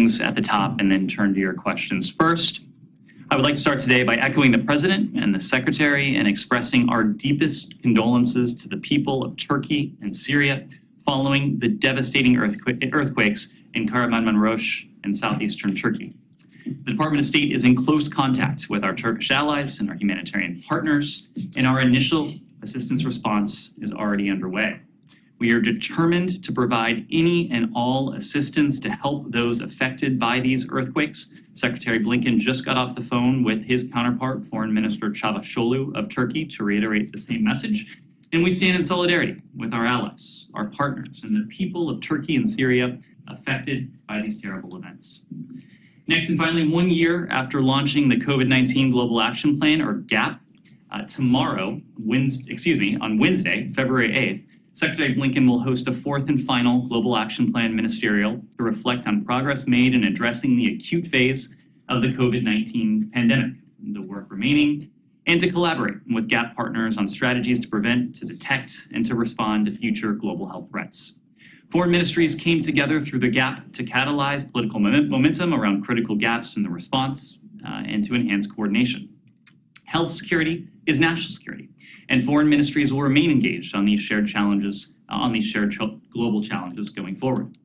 at the top and then turn to your questions. First, I would like to start today by echoing the President and the Secretary and expressing our deepest condolences to the people of Turkey and Syria following the devastating earthquakes in Kahramanmaraş in southeastern Turkey. The Department of State is in close contact with our Turkish allies and our humanitarian partners, and our initial assistance response is already underway. We are determined to provide any and all assistance to help those affected by these earthquakes. Secretary Blinken just got off the phone with his counterpart, Foreign Minister Çavuşoğlu of Turkey, to reiterate the same message. And we stand in solidarity with our allies, our partners, and the people of Turkey and Syria affected by these terrible events. Next and finally, 1 year after launching the COVID-19 Global Action Plan, or GAP, on Wednesday, February 8th, Secretary Blinken will host a fourth and final Global Action Plan ministerial to reflect on progress made in addressing the acute phase of the COVID-19 pandemic, the work remaining, and to collaborate with GAP partners on strategies to prevent, to detect, and to respond to future global health threats. Foreign ministries came together through the GAP to catalyze political momentum around critical gaps in the response and to enhance coordination. Health security is national security, and foreign ministries will remain engaged on these shared challenges, global challenges going forward.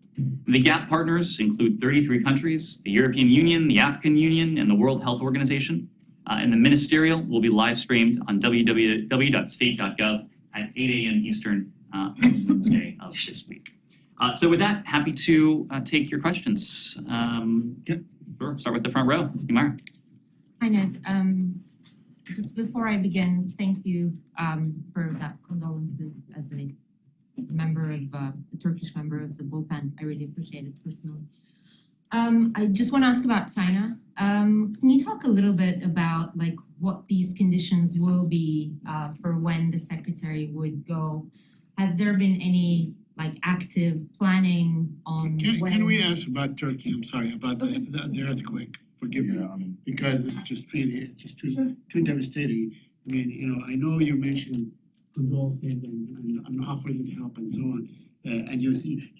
The GAP partners include 33 countries, the European Union, the African Union, and the World Health Organization. And the ministerial will be live streamed on www.state.gov at 8 a.m. Eastern on Wednesday of this week. So with that, happy to take your questions. Sure, start with the front row. Imara. Hi, Ned. Just before I begin, thank you for that condolences as a member of the Turkish member of the bullpen. I really appreciate it personally. I just want to ask about China. Can you talk a little bit about what these conditions will be for when the secretary would go? Has there been any active planning on when? Can we ask about Turkey? I'm sorry, about the earthquake. Forgive me, because it's just too devastating. I mean, I know you mentioned condolences and offering help and so on, and you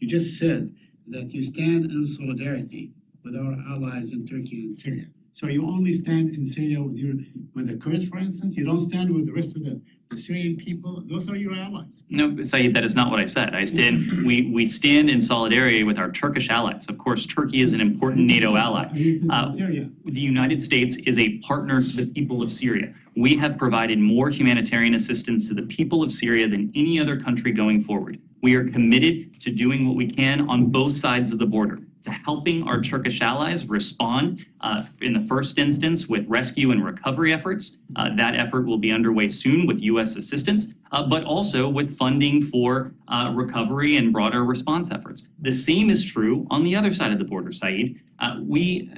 just said that you stand in solidarity with our allies in Turkey and Syria. So you only stand in Syria with the Kurds, for instance? You don't stand with the rest of the Syrian people? Those are your allies. No, Saeed, that is not what I said. We stand in solidarity with our Turkish allies. Of course, Turkey is an important NATO ally. The United States is a partner to the people of Syria. We have provided more humanitarian assistance to the people of Syria than any other country going forward. We are committed to doing what we can on both sides of the border, to helping our Turkish allies respond in the first instance with rescue and recovery efforts. That effort will be underway soon with U.S. assistance, but also with funding for recovery and broader response efforts. The same is true on the other side of the border, Saeed. We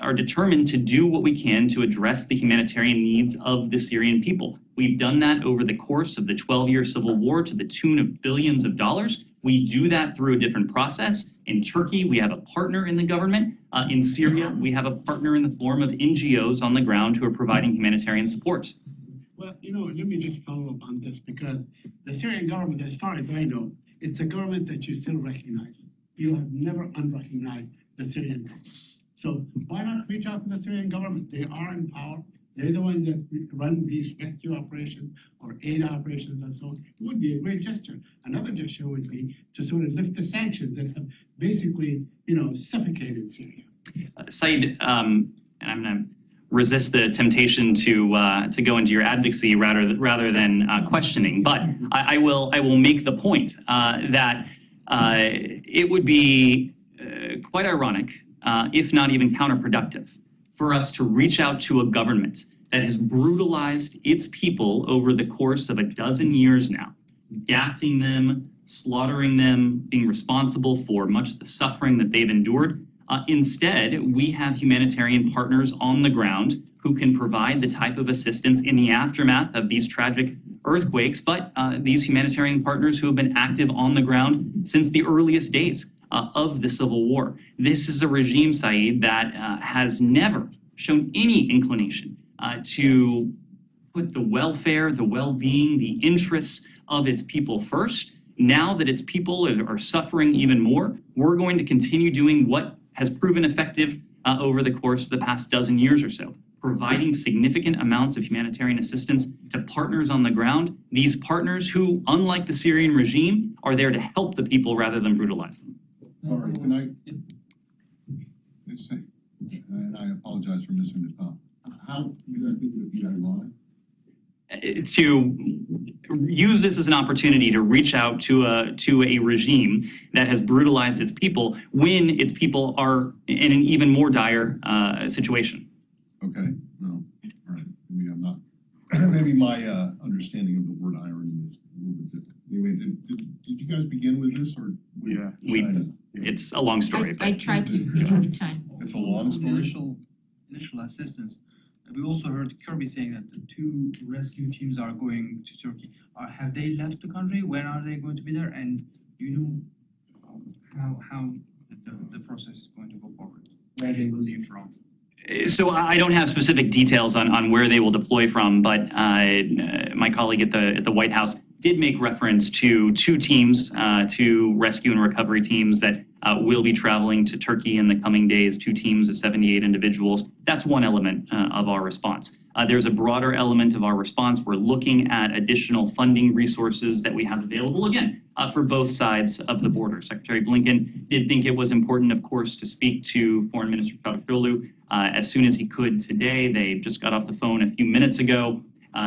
are determined to do what we can to address the humanitarian needs of the Syrian people. We've done that over the course of the 12-year civil war to the tune of billions of dollars. We do that through a different process. In Turkey, we have a partner in the government. In Syria, we have a partner in the form of NGOs on the ground who are providing humanitarian support. Well, let me just follow up on this, because the Syrian government, as far as I know, it's a government that you still recognize. You have never unrecognized the Syrian government. So why not reach out to the Syrian government? They are in power. They're the ones that run these rescue operations or aid operations and so on. It would be a great gesture. Another gesture would be to sort of lift the sanctions that have basically, suffocated Syria. Saeed, and I'm going to resist the temptation to go into your advocacy rather than questioning, but I will make the point that it would be quite ironic, if not even counterproductive, for us to reach out to a government that has brutalized its people over the course of a dozen years now, gassing them, slaughtering them, being responsible for much of the suffering that they've endured. Instead, we have humanitarian partners on the ground who can provide the type of assistance in the aftermath of these tragic earthquakes, but these humanitarian partners who have been active on the ground since the earliest days of the Civil War. This is a regime, Saeed, that has never shown any inclination to put the welfare, the well-being, the interests of its people first. Now that its people are suffering even more, we're going to continue doing what has proven effective over the course of the past dozen years or so, providing significant amounts of humanitarian assistance to partners on the ground, these partners who, unlike the Syrian regime, are there to help the people rather than brutalize them. Sorry, can I just say, and I apologize for missing the top. How you guys think it would be ironic? To use this as an opportunity to reach out to a regime that has brutalized its people when its people are in an even more dire situation. Okay, no, all right, maybe I'm not, maybe my understanding of the word irony is a little bit different. Anyway, did you guys begin with this or? It's a long story. I tried to begin with China. It's a long story. Initial assistance. We also heard Kirby saying that the 2 rescue teams are going to Turkey. Have they left the country? When are they going to be there? And you know how the process is going to go forward? Where they will leave from? So I don't have specific details on where they will deploy from, but my colleague at the White House did make reference to 2 teams, 2 rescue and recovery teams that will be traveling to Turkey in the coming days, 2 teams of 78 individuals. That's one element of our response. There's a broader element of our response. We're looking at additional funding resources that we have available, again, for both sides of the border. Secretary Blinken did think it was important, of course, to speak to Foreign Minister Çavuşoğlu as soon as he could today. They just got off the phone a few minutes ago.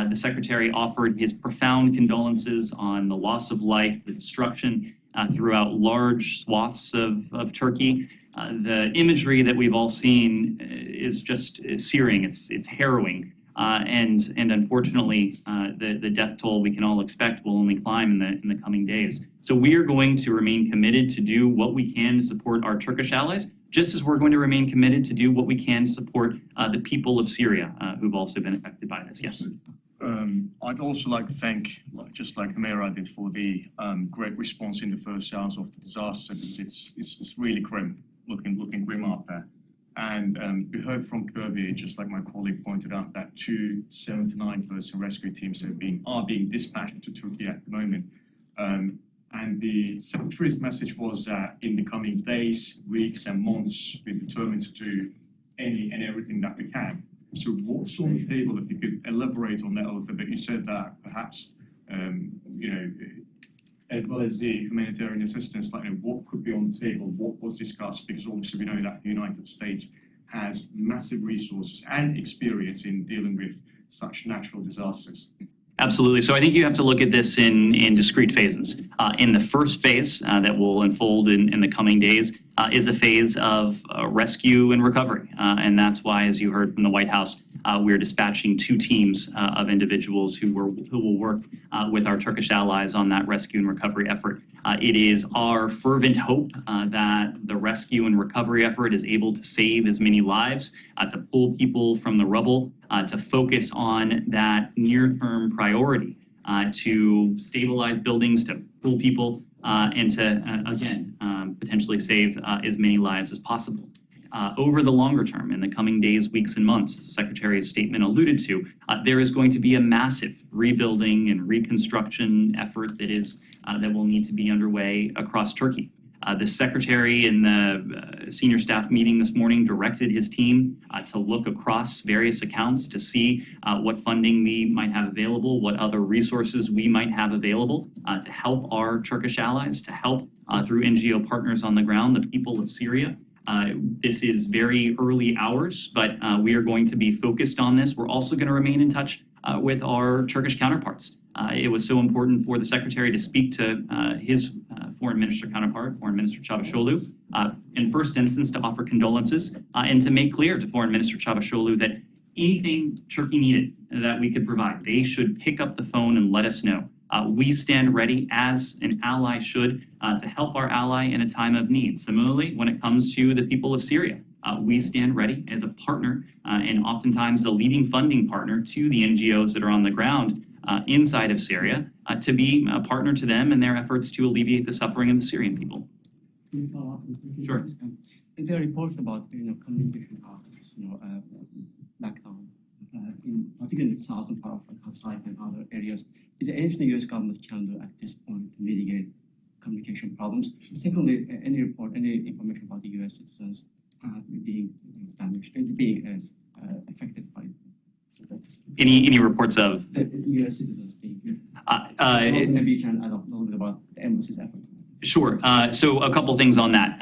The Secretary offered his profound condolences on the loss of life, the destruction throughout large swaths of Turkey. The imagery that we've all seen is just searing, it's harrowing. And unfortunately, the death toll we can all expect will only climb in the coming days. So we are going to remain committed to do what we can to support our Turkish allies, just as we're going to remain committed to do what we can to support the people of Syria who've also been affected by this. Yes. I'd also like to thank, just like the mayor I did, for the great response in the first hours of the disaster. It's really grim, looking grim out there. And we heard from Kirby, just like my colleague pointed out, that 2 79-person rescue teams are being dispatched to Turkey at the moment. And the Secretary's message was that in the coming days, weeks, and months, we're determined to do any and everything that we can. So what's on the table, if you could elaborate on that a little bit? You said that perhaps, as well as the humanitarian assistance, like what could be on the table, what was discussed? Because obviously we know that the United States has massive resources and experience in dealing with such natural disasters. Absolutely. So I think you have to look at this in discrete phases. In the first phase that will unfold in the coming days is a phase of rescue and recovery. And that's why, as you heard from the White House, we're dispatching 2 teams of individuals who will work with our Turkish allies on that rescue and recovery effort. It is our fervent hope that the rescue and recovery effort is able to save as many lives, to pull people from the rubble, to focus on that near-term priority, to stabilize buildings, to pull people, and to, again, potentially save as many lives as possible. Over the longer term, in the coming days, weeks, and months, as the Secretary's statement alluded to, there is going to be a massive rebuilding and reconstruction effort that will need to be underway across Turkey. The Secretary in the senior staff meeting this morning directed his team to look across various accounts to see what funding we might have available, what other resources we might have available to help our Turkish allies, to help through NGO partners on the ground, the people of Syria. This is very early hours, but we are going to be focused on this. We're also going to remain in touch with our Turkish counterparts. It was so important for the Secretary to speak to his foreign minister counterpart, Foreign Minister Çavuşoğlu, in first instance to offer condolences and to make clear to Foreign Minister Çavuşoğlu that anything Turkey needed that we could provide, they should pick up the phone and let us know. We stand ready, as an ally should, to help our ally in a time of need. Similarly, when it comes to the people of Syria, we stand ready as a partner and oftentimes a leading funding partner to the NGOs that are on the ground inside of Syria to be a partner to them in their efforts to alleviate the suffering of the Syrian people. Sure. There are reports about communication lockdown, in particularly the southern part of Kansai and other areas. Is there anything the U.S. government can do at this point to mitigate communication problems? Secondly, any information about the U.S. citizens being damaged, being affected by that. Any reports of The U.S. citizens being. Maybe you can add up a little bit about the embassy's effort. Sure. So a couple things on that.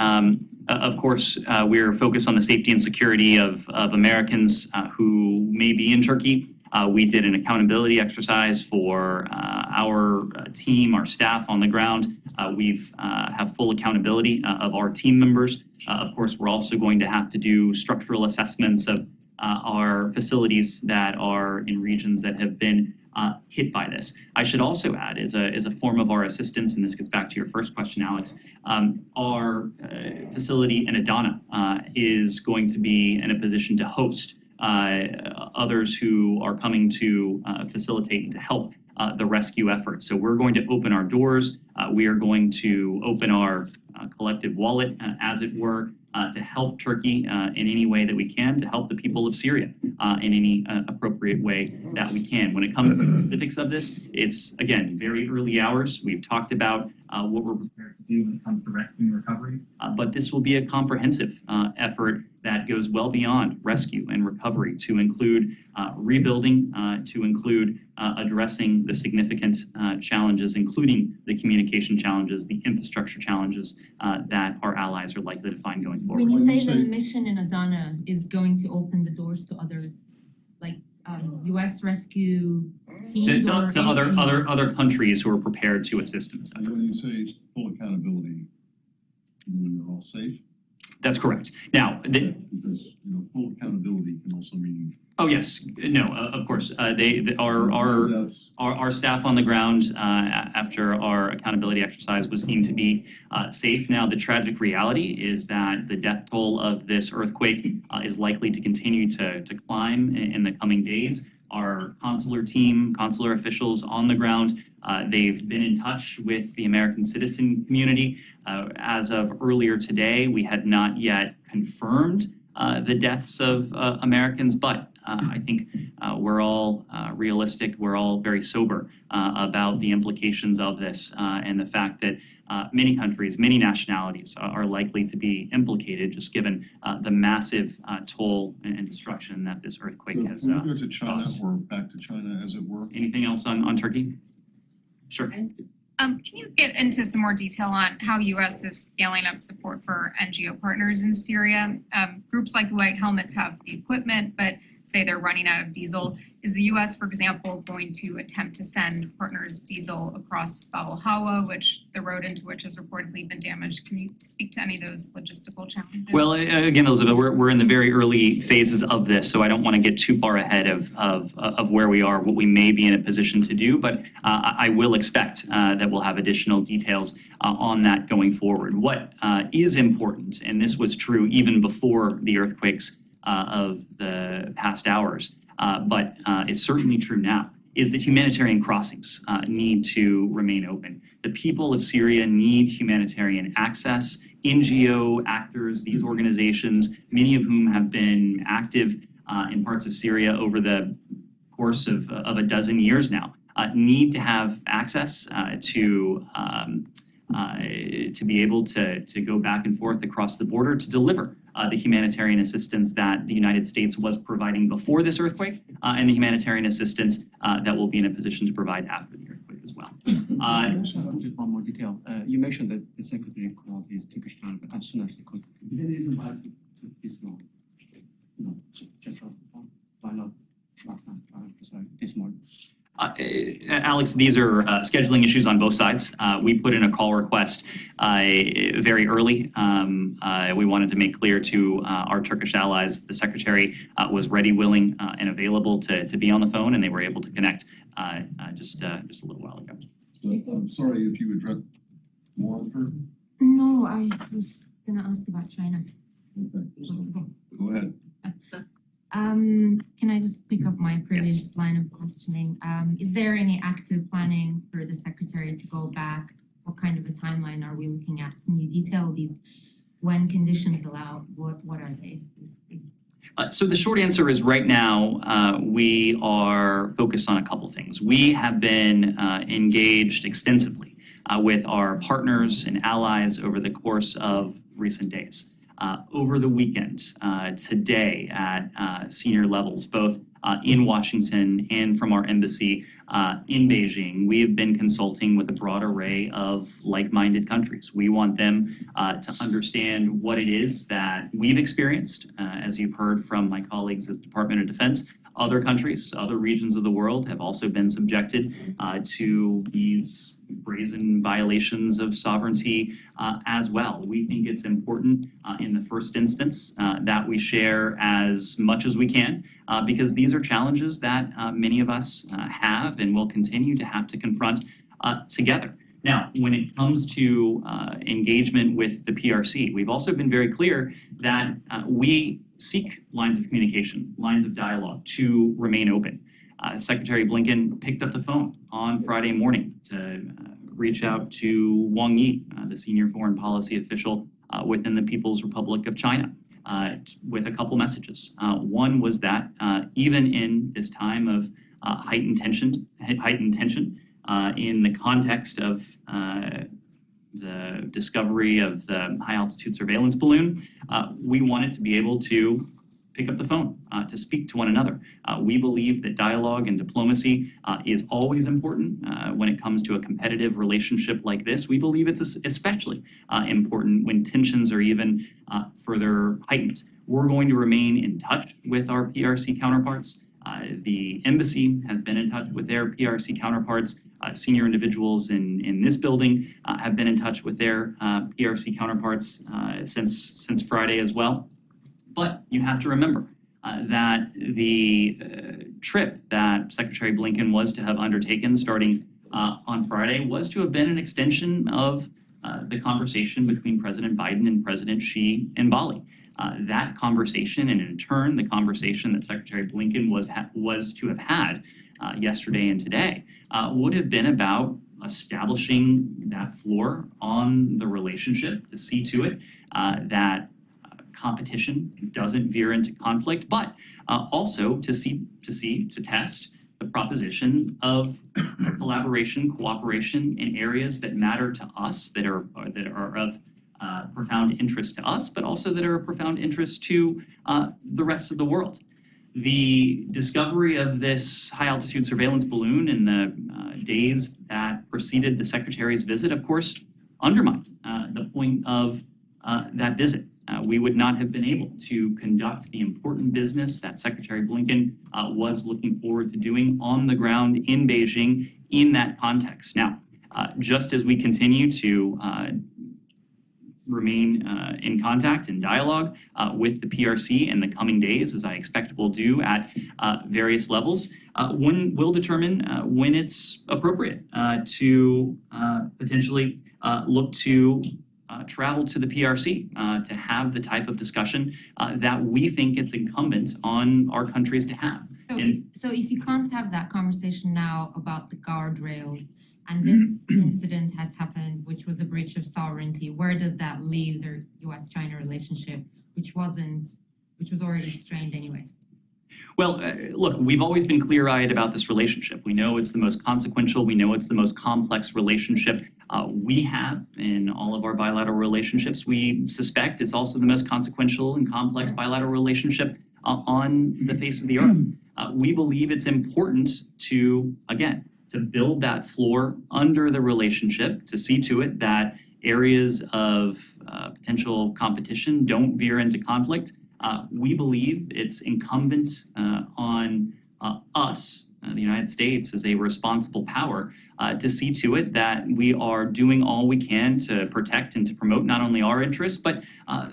Of course, we're focused on the safety and security of Americans who may be in Turkey. We did an accountability exercise for our team, our staff on the ground. We've have full accountability of our team members. Of course, we're also going to have to do structural assessments of our facilities that are in regions that have been hit by this. I should also add, as a form of our assistance, and this gets back to your first question, Alex, our facility in Adana is going to be in a position to host others who are coming to facilitate and to help the rescue effort. So we're going to open our doors. We are going to open our collective wallet, as it were, to help Turkey in any way that we can, to help the people of Syria in any appropriate way that we can. When it comes to the specifics of this, it's, again, very early hours. We've talked about what we're prepared to do when it comes to rescue and recovery, but this will be a comprehensive effort that goes well beyond rescue and recovery, to include rebuilding, to include addressing the significant challenges, including the communication challenges, the infrastructure challenges that our allies are likely to find going forward. When you say the mission in Adana is going to open the doors to other, like, U.S. rescue teams to other countries who are prepared to assist in this And effort. when you say full accountability, you mean they're all safe? That's correct. Now, Because, full accountability can also mean. oh yes, no, of course. Our staff on the ground after our accountability exercise was deemed to be safe. Now, the tragic reality is that the death toll of this earthquake is likely to continue to climb in the coming days. Our consular team, consular officials on the ground, they've been in touch with the American citizen community. As of earlier today, we had not yet confirmed the deaths of Americans, but I think we're all realistic, we're all very sober about the implications of this and the fact that many countries, many nationalities are likely to be implicated, just given the massive toll and destruction that this earthquake has Can we go to China caused. or back to China, as it were? Anything else on Turkey? Sure. Can you get into some more detail on how U.S. is scaling up support for NGO partners in Syria? Groups like the White Helmets have the equipment, but say they're running out of diesel. Is the U.S., for example, going to attempt to send partners diesel across Bab al-Hawa, which the road into which has reportedly been damaged? Can you speak to any of those logistical challenges? Well, again, Elizabeth, we're in the very early phases of this, so I don't want to get too far ahead of where we are, what we may be in a position to do, but I will expect that we'll have additional details on that going forward. What is important, and this was true even before the earthquakes of the past hours, but it's certainly true now, is that humanitarian crossings need to remain open. The people of Syria need humanitarian access. NGO actors, these organizations, many of whom have been active in parts of Syria over the course of a dozen years now, need to have access to be able to go back and forth across the border to deliver the humanitarian assistance that the United States was providing before this earthquake, and the humanitarian assistance that we'll be in a position to provide after the earthquake as well. Just one more detail. You mentioned that the Secretary called his Turkish counterpart as soon as he could. Is there any reason why it took this long? Why not last night? Sorry, this morning. Alex, these are scheduling issues on both sides. We put in a call request very early. We wanted to make clear to our Turkish allies the Secretary was ready, willing, and available to be on the phone, and they were able to connect just a little while ago. So, I'm sorry if you addressed more on Turkey. No, I was gonna ask about China. Okay, so go ahead. Can I just pick up my previous line of questioning? Is there any active planning for the Secretary to go back? What kind of a timeline are we looking at? Can you detail these when conditions allow? What are they? So the short answer is right now we are focused on a couple things. We have been engaged extensively with our partners and allies over the course of recent days. over the weekend, today at senior levels, both in Washington and from our embassy in Beijing, we have been consulting with a broad array of like-minded countries. We want them to understand what it is that we've experienced, as you've heard from my colleagues at the Department of Defense. Other countries, other regions of the world have also been subjected to these brazen violations of sovereignty as well. We think it's important in the first instance that we share as much as we can because these are challenges that many of us have and will continue to have to confront together. Now, when it comes to engagement with the PRC, we've also been very clear that we seek lines of communication, lines of dialogue to remain open. Secretary Blinken picked up the phone on Friday morning to reach out to Wang Yi, the senior foreign policy official within the People's Republic of China, with a couple messages. One was that even in this time of heightened tension in the context of the discovery of the high-altitude surveillance balloon, we wanted to be able to pick up the phone to speak to one another. We believe that dialogue and diplomacy is always important when it comes to a competitive relationship like this. We believe it's especially important when tensions are even further heightened. We're going to remain in touch with our PRC counterparts. The embassy has been in touch with their PRC counterparts. Senior individuals in this building have been in touch with their PRC counterparts since Friday as well. But you have to remember that the trip that Secretary Blinken was to have undertaken starting on Friday was to have been an extension of the conversation between President Biden and President Xi in Bali. That conversation, and in turn, the conversation that Secretary Blinken was to have had yesterday and today, would have been about establishing that floor on the relationship to see to it that competition doesn't veer into conflict, but also to test the proposition of collaboration, cooperation in areas that matter to us, that are of profound interest to us, but also that are of profound interest to the rest of the world. The discovery of this high-altitude surveillance balloon in the days that preceded the Secretary's visit, of course, undermined the point of that visit. We would not have been able to conduct the important business that Secretary Blinken was looking forward to doing on the ground in Beijing in that context. Now, just as we continue to remain in contact and dialogue with the PRC in the coming days, as I expect we'll do at various levels, we'll determine when it's appropriate to potentially look to travel to the PRC to have the type of discussion that we think it's incumbent on our countries to have. So if you can't have that conversation now about the guardrails, and this incident has happened, which was a breach of sovereignty, where does that leave the U.S.-China relationship, which was already strained anyway? Well, look, we've always been clear-eyed about this relationship. We know it's the most consequential. We know it's the most complex relationship we have in all of our bilateral relationships. We suspect it's also the most consequential and complex bilateral relationship on the face of the earth. We believe it's important to, again, to build that floor under the relationship, to see to it that areas of potential competition don't veer into conflict. We believe it's incumbent on us, the United States, as a responsible power, to see to it that we are doing all we can to protect and to promote not only our interests, but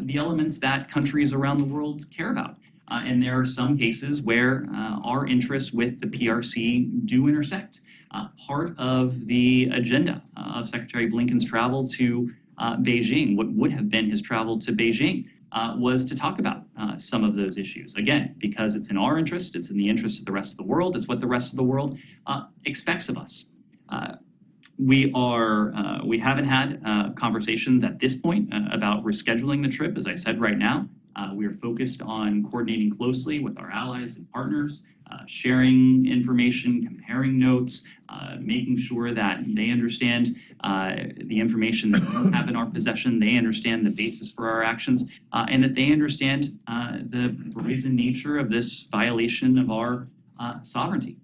the elements that countries around the world care about. And there are some cases where our interests with the PRC do intersect. Part of the agenda of Secretary Blinken's travel to Beijing, what would have been his travel to Beijing, was to talk about some of those issues. Again, because it's in our interest, it's in the interest of the rest of the world, it's what the rest of the world expects of us. We haven't had conversations at this point about rescheduling the trip, as I said right now. We are focused on coordinating closely with our allies and partners, sharing information, comparing notes, making sure that they understand the information that we have in our possession, they understand the basis for our actions, and that they understand the brazen nature of this violation of our sovereignty,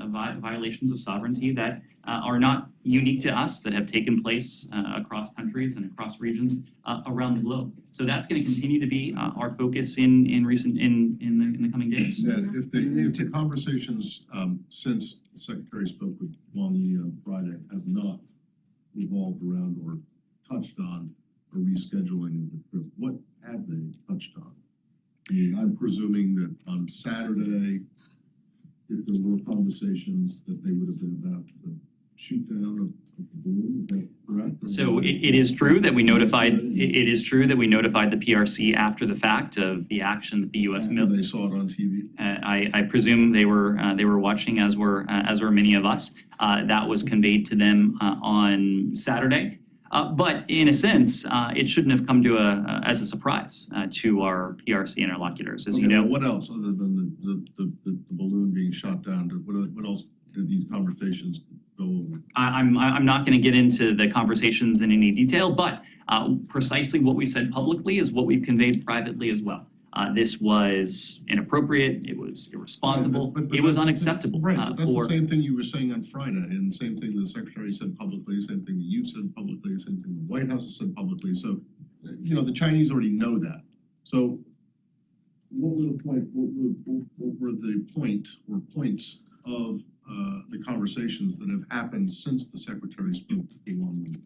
violations of sovereignty that are not unique to us, that have taken place across countries and across regions around the globe. So that's going to continue to be our focus in the coming days. Ned, if the conversations since the Secretary spoke with Wang Yi on Friday have not revolved around or touched on a rescheduling of the trip, what have they touched on? I mean, I'm presuming that on Saturday, if there were conversations, that they would have been about the shoot down of the balloon, is that correct? So it is true that we notified. It is true that we notified the PRC after the fact of the action that the U.S. They saw it on TV. I presume they were watching, as were many of us. That was conveyed to them on Saturday. But in a sense, it shouldn't have come to as a surprise to our PRC interlocutors. As you know, what else other than the balloon being shot down? What else did these conversations go over? I'm not going to get into the conversations in any detail, but precisely what we said publicly is what we've conveyed privately as well. This was inappropriate. It was irresponsible. Right, but it was unacceptable. Right, but that's the same thing you were saying on Friday, and same thing the Secretary said publicly, same thing that you said publicly, same thing the White House has said publicly. So, you know, the Chinese already know that. So, what were the points of the conversations that have happened since the Secretary spoke to Wang Yi?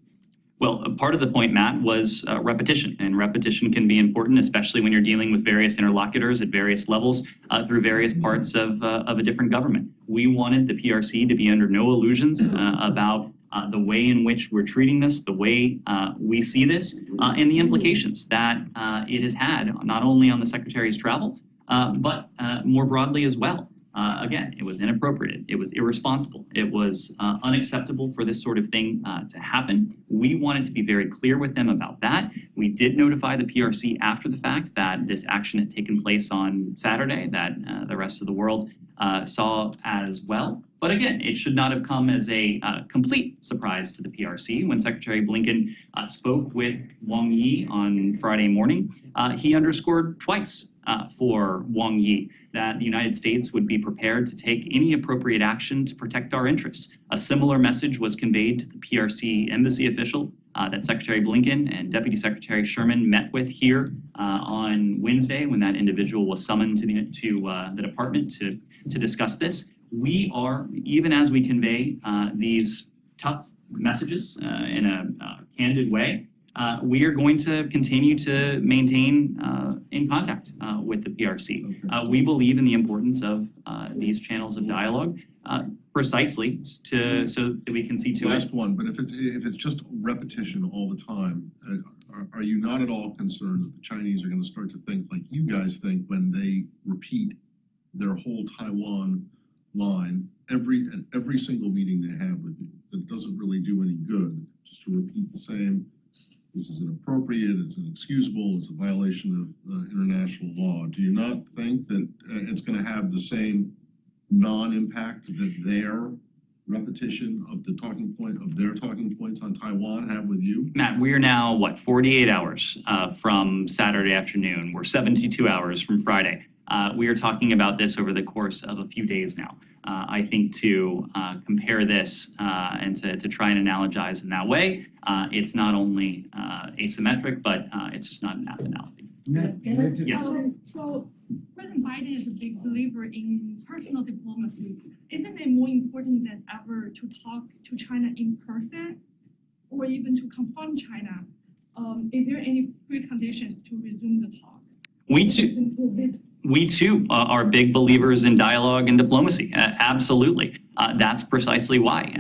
Well, part of the point, Matt, was repetition, and repetition can be important, especially when you're dealing with various interlocutors at various levels through various parts of a different government. We wanted the PRC to be under no illusions about the way in which we're treating this, the way we see this, and the implications that it has had not only on the Secretary's travel, but more broadly as well. Again, it was inappropriate. It was irresponsible. It was unacceptable for this sort of thing to happen. We wanted to be very clear with them about that. We did notify the PRC after the fact that this action had taken place on Saturday, that the rest of the world saw as well. But again, it should not have come as a complete surprise to the PRC. When Secretary Blinken spoke with Wang Yi on Friday morning, he underscored twice for Wang Yi that the United States would be prepared to take any appropriate action to protect our interests. A similar message was conveyed to the PRC embassy official that Secretary Blinken and Deputy Secretary Sherman met with here on Wednesday when that individual was summoned to the department to discuss this. We are, even as we convey these tough messages in a candid way, we are going to continue to maintain in contact with the PRC. We believe in the importance of these channels of dialogue precisely so that we can see to it. Last one, but if it's just repetition all the time, are you not at all concerned that the Chinese are going to start to think like you guys think when they repeat their whole Taiwan line every single meeting they have with you? It doesn't really do any good just to repeat the same. This is inappropriate, it's inexcusable, it's a violation of international law. Do you not think that it's going to have the same non-impact that their repetition of the talking point of their talking points on Taiwan have with you? Matt, we are now, 48 hours from Saturday afternoon. We're 72 hours from Friday. We are talking about this over the course of a few days now. I think to compare this and to try and analogize in that way, it's not only asymmetric, but it's just not an apt analogy. Yes. So President Biden is a big believer in personal diplomacy. Isn't it more important than ever to talk to China in person or even to confront China? Is there any preconditions to resume the talks? We too are big believers in dialogue and diplomacy. Absolutely. That's precisely why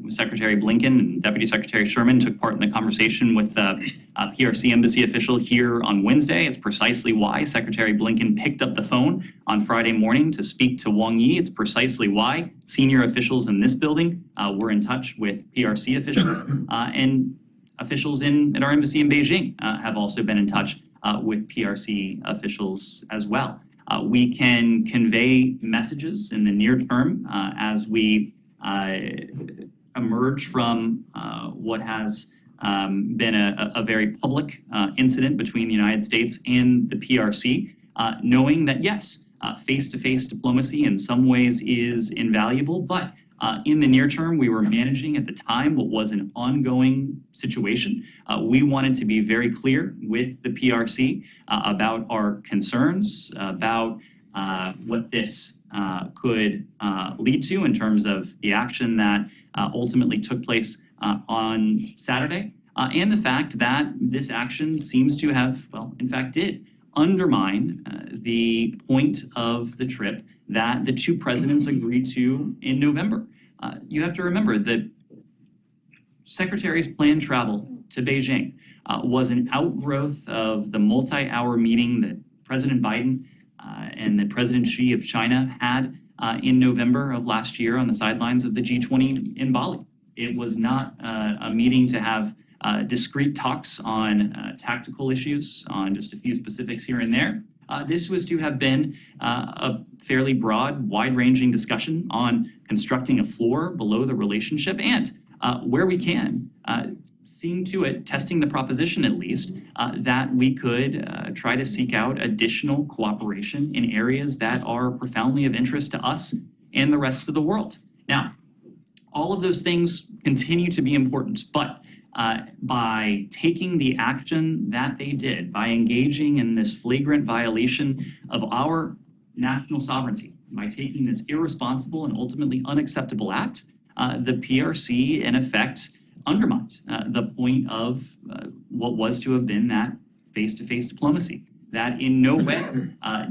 Secretary Blinken and Deputy Secretary Sherman took part in the conversation with the PRC embassy official here on Wednesday. It's precisely why Secretary Blinken picked up the phone on Friday morning to speak to Wang Yi. It's precisely why senior officials in this building were in touch with PRC officials and officials at our embassy in Beijing have also been in touch with PRC officials as well. We can convey messages in the near term as we emerge from what has been a very public incident between the United States and the PRC, knowing that yes, face-to-face diplomacy in some ways is invaluable, but in the near term, we were managing at the time what was an ongoing situation. We wanted to be very clear with the PRC about our concerns, about what this could lead to in terms of the action that ultimately took place on Saturday, and the fact that this action seems to have, well, in fact did undermine the point of the trip that the two presidents agreed to in November. You have to remember that Secretary's planned travel to Beijing was an outgrowth of the multi-hour meeting that President Biden and that President Xi of China had in November of last year on the sidelines of the G20 in Bali. It was not a meeting to have discrete talks on tactical issues, on just a few specifics here and there. This was to have been a fairly broad, wide-ranging discussion on constructing a floor below the relationship and, where we can, seeing to it, testing the proposition at least, that we could try to seek out additional cooperation in areas that are profoundly of interest to us and the rest of the world. Now, all of those things continue to be important, but by taking the action that they did, by engaging in this flagrant violation of our national sovereignty, by taking this irresponsible and ultimately unacceptable act, the PRC, in effect, undermined the point of what was to have been that face-to-face diplomacy. That in no way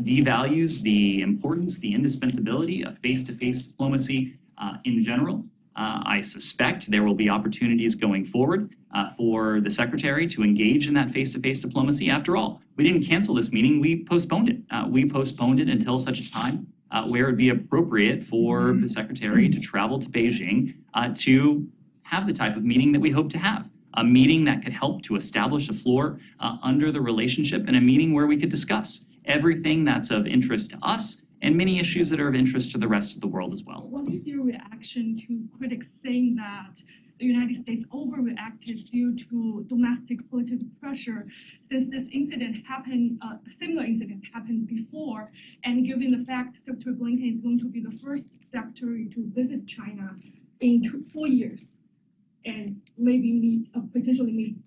devalues the importance, the indispensability of face-to-face diplomacy in general. I suspect there will be opportunities going forward for the Secretary to engage in that face-to-face diplomacy. After all, we didn't cancel this meeting, we postponed it. We postponed it until such a time where it would be appropriate for the Secretary to travel to Beijing to have the type of meeting that we hope to have. A meeting that could help to establish a floor under the relationship, and a meeting where we could discuss everything that's of interest to us and many issues that are of interest to the rest of the world as well. What is your reaction to critics saying that the United States overreacted due to domestic political pressure, since this incident happened, a similar incident happened before, and given the fact Secretary Blinken is going to be the first secretary to visit China in 4 years, and maybe potentially meet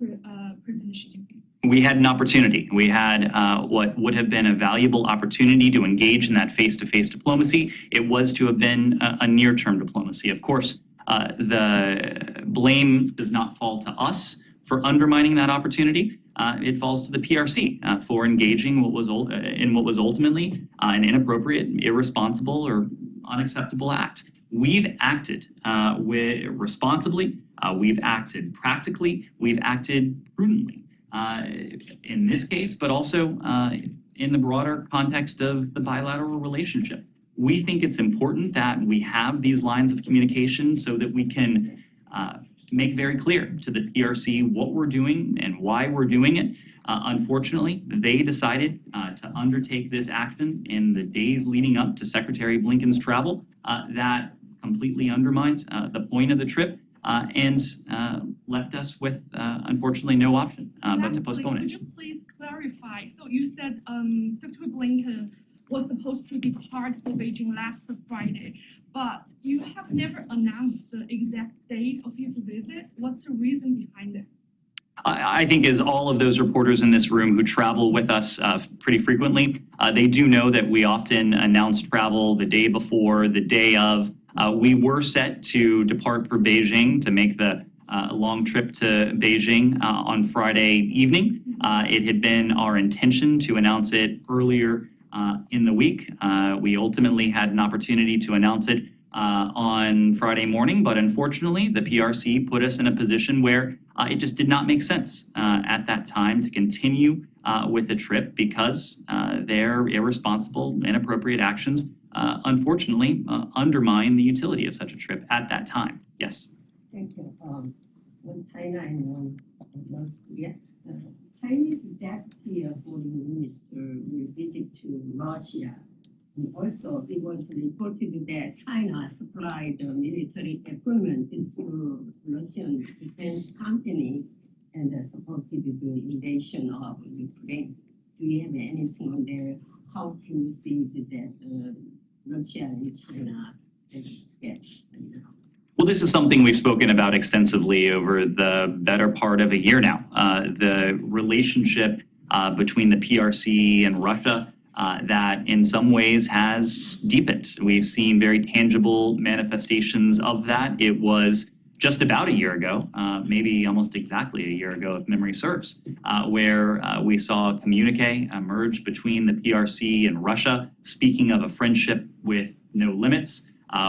President Xi Jinping? We had an opportunity. We had what would have been a valuable opportunity to engage in that face-to-face diplomacy. It was to have been a near-term diplomacy. Of course, the blame does not fall to us for undermining that opportunity. It falls to the PRC for engaging in what was ultimately an inappropriate, irresponsible, or unacceptable act. We've acted responsibly. We've acted practically. We've acted prudently. In this case, but also in the broader context of the bilateral relationship. We think it's important that we have these lines of communication so that we can make very clear to the PRC what we're doing and why we're doing it. Unfortunately, they decided to undertake this action in the days leading up to Secretary Blinken's travel that completely undermined the point of the trip. And left us with, unfortunately, no option but to postpone it. Could you please clarify? So you said Secretary Blinken was supposed to depart for Beijing last Friday, but you have never announced the exact date of his visit. What's the reason behind it? I think as all of those reporters in this room who travel with us pretty frequently, they do know that we often announce travel the day before, the day of. We were set to depart for Beijing to make the long trip to Beijing on Friday evening. It had been our intention to announce it earlier in the week. We ultimately had an opportunity to announce it on Friday morning, but unfortunately the PRC put us in a position where it just did not make sense at that time to continue with the trip because their irresponsible, inappropriate actions unfortunately undermine the utility of such a trip at that time. Yes. Thank you. When China and North Korea Chinese deputy foreign minister will visit to Russia. And also, it was reported that China supplied the military equipment to Russian defense company and supported the invasion of Ukraine. Do you have anything on there? How can you see that Russia and China get? Well, this is something we've spoken about extensively over the better part of a year now. The relationship between the PRC and Russia that in some ways has deepened. We've seen very tangible manifestations of that. It was just about a year ago, maybe almost exactly a year ago, if memory serves, where we saw a communique emerge between the PRC and Russia, speaking of a friendship with no limits.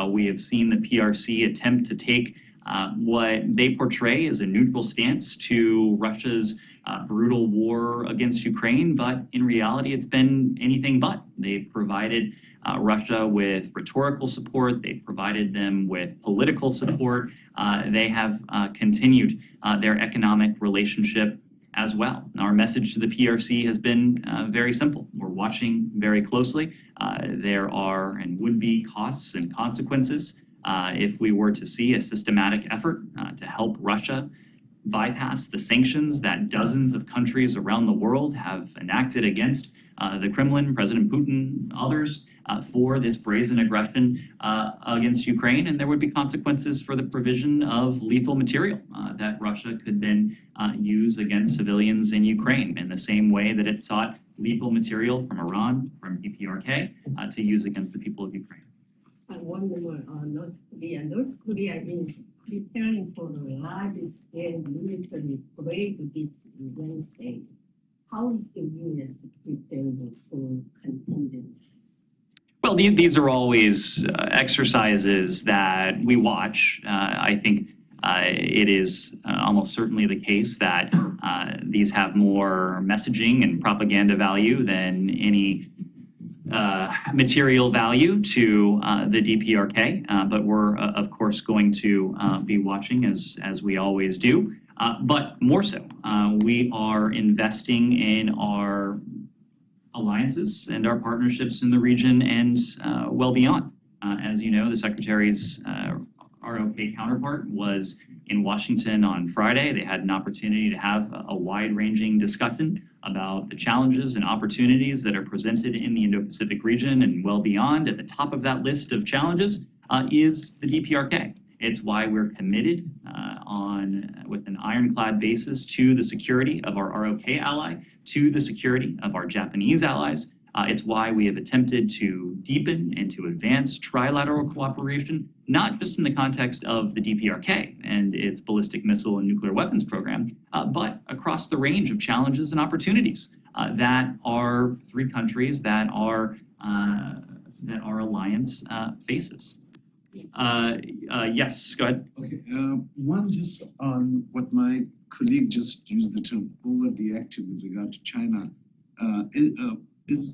We have seen the PRC attempt to take what they portray as a neutral stance to Russia's brutal war against Ukraine, but in reality, it's been anything but. They've provided Russia with rhetorical support. They've provided them with political support. They have continued their economic relationship as well. Our message to the PRC has been very simple. We're watching very closely. There are and would be costs and consequences if we were to see a systematic effort to help Russia bypass the sanctions that dozens of countries around the world have enacted against the Kremlin, President Putin, others, for this brazen aggression against Ukraine. And there would be consequences for the provision of lethal material that Russia could then use against civilians in Ukraine in the same way that it sought lethal material from Iran, from DPRK, to use against the people of Ukraine. And one more on North Korea. North Korea is preparing for a large-scale military parade this Wednesday. How is the U.S. preparing for contingency? Well, these are always exercises that we watch. I think it is almost certainly the case that these have more messaging and propaganda value than any material value to the DPRK, but we're of course going to be watching as we always do. But more so, we are investing in our alliances and our partnerships in the region and well beyond. As you know, the Secretary's ROK counterpart was in Washington on Friday. They had an opportunity to have a wide-ranging discussion about the challenges and opportunities that are presented in the Indo-Pacific region and well beyond. At the top of that list of challenges is the DPRK. It's why we're committed with an ironclad basis to the security of our ROK ally, to the security of our Japanese allies. It's why we have attempted to deepen and to advance trilateral cooperation, not just in the context of the DPRK and its ballistic missile and nuclear weapons program, but across the range of challenges and opportunities that our three countries, that our alliance faces. Yes, go ahead. Okay, one just on what my colleague just used the term overreactive with regard to China. Is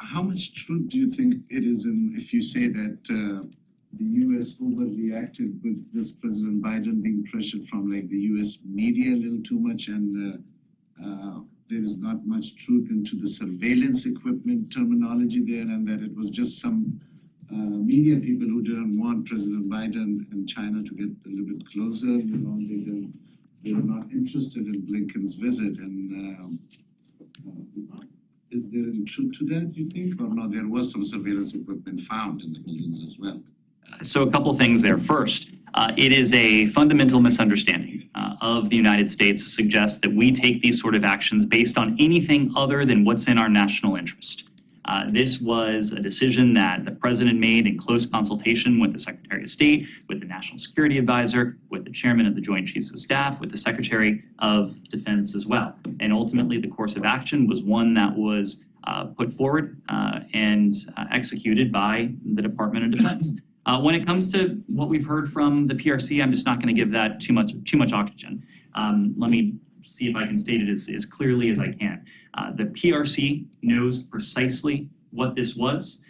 how much truth do you think it is in if you say that the U.S. overreacted with this President Biden being pressured from like the U.S. media a little too much, and there is not much truth into the surveillance equipment terminology there, and that it was just some media people who didn't want President Biden and China to get a little bit closer. You know, they were not interested in Blinken's visit, and is there any truth to that, you think? Or no, there was some surveillance equipment found in the buildings as well? So a couple things there. First, it is a fundamental misunderstanding of the United States to suggest that we take these sort of actions based on anything other than what's in our national interest. This was a decision that the president made in close consultation with the Secretary of State, with the National Security Advisor, with the Chairman of the Joint Chiefs of Staff, with the Secretary of Defense as well. And ultimately, the course of action was one that was put forward and executed by the Department of Defense. When it comes to what we've heard from the PRC, I'm just not going to give that too much oxygen. Let me see if I can state it as clearly as I can. The PRC knows precisely what this was.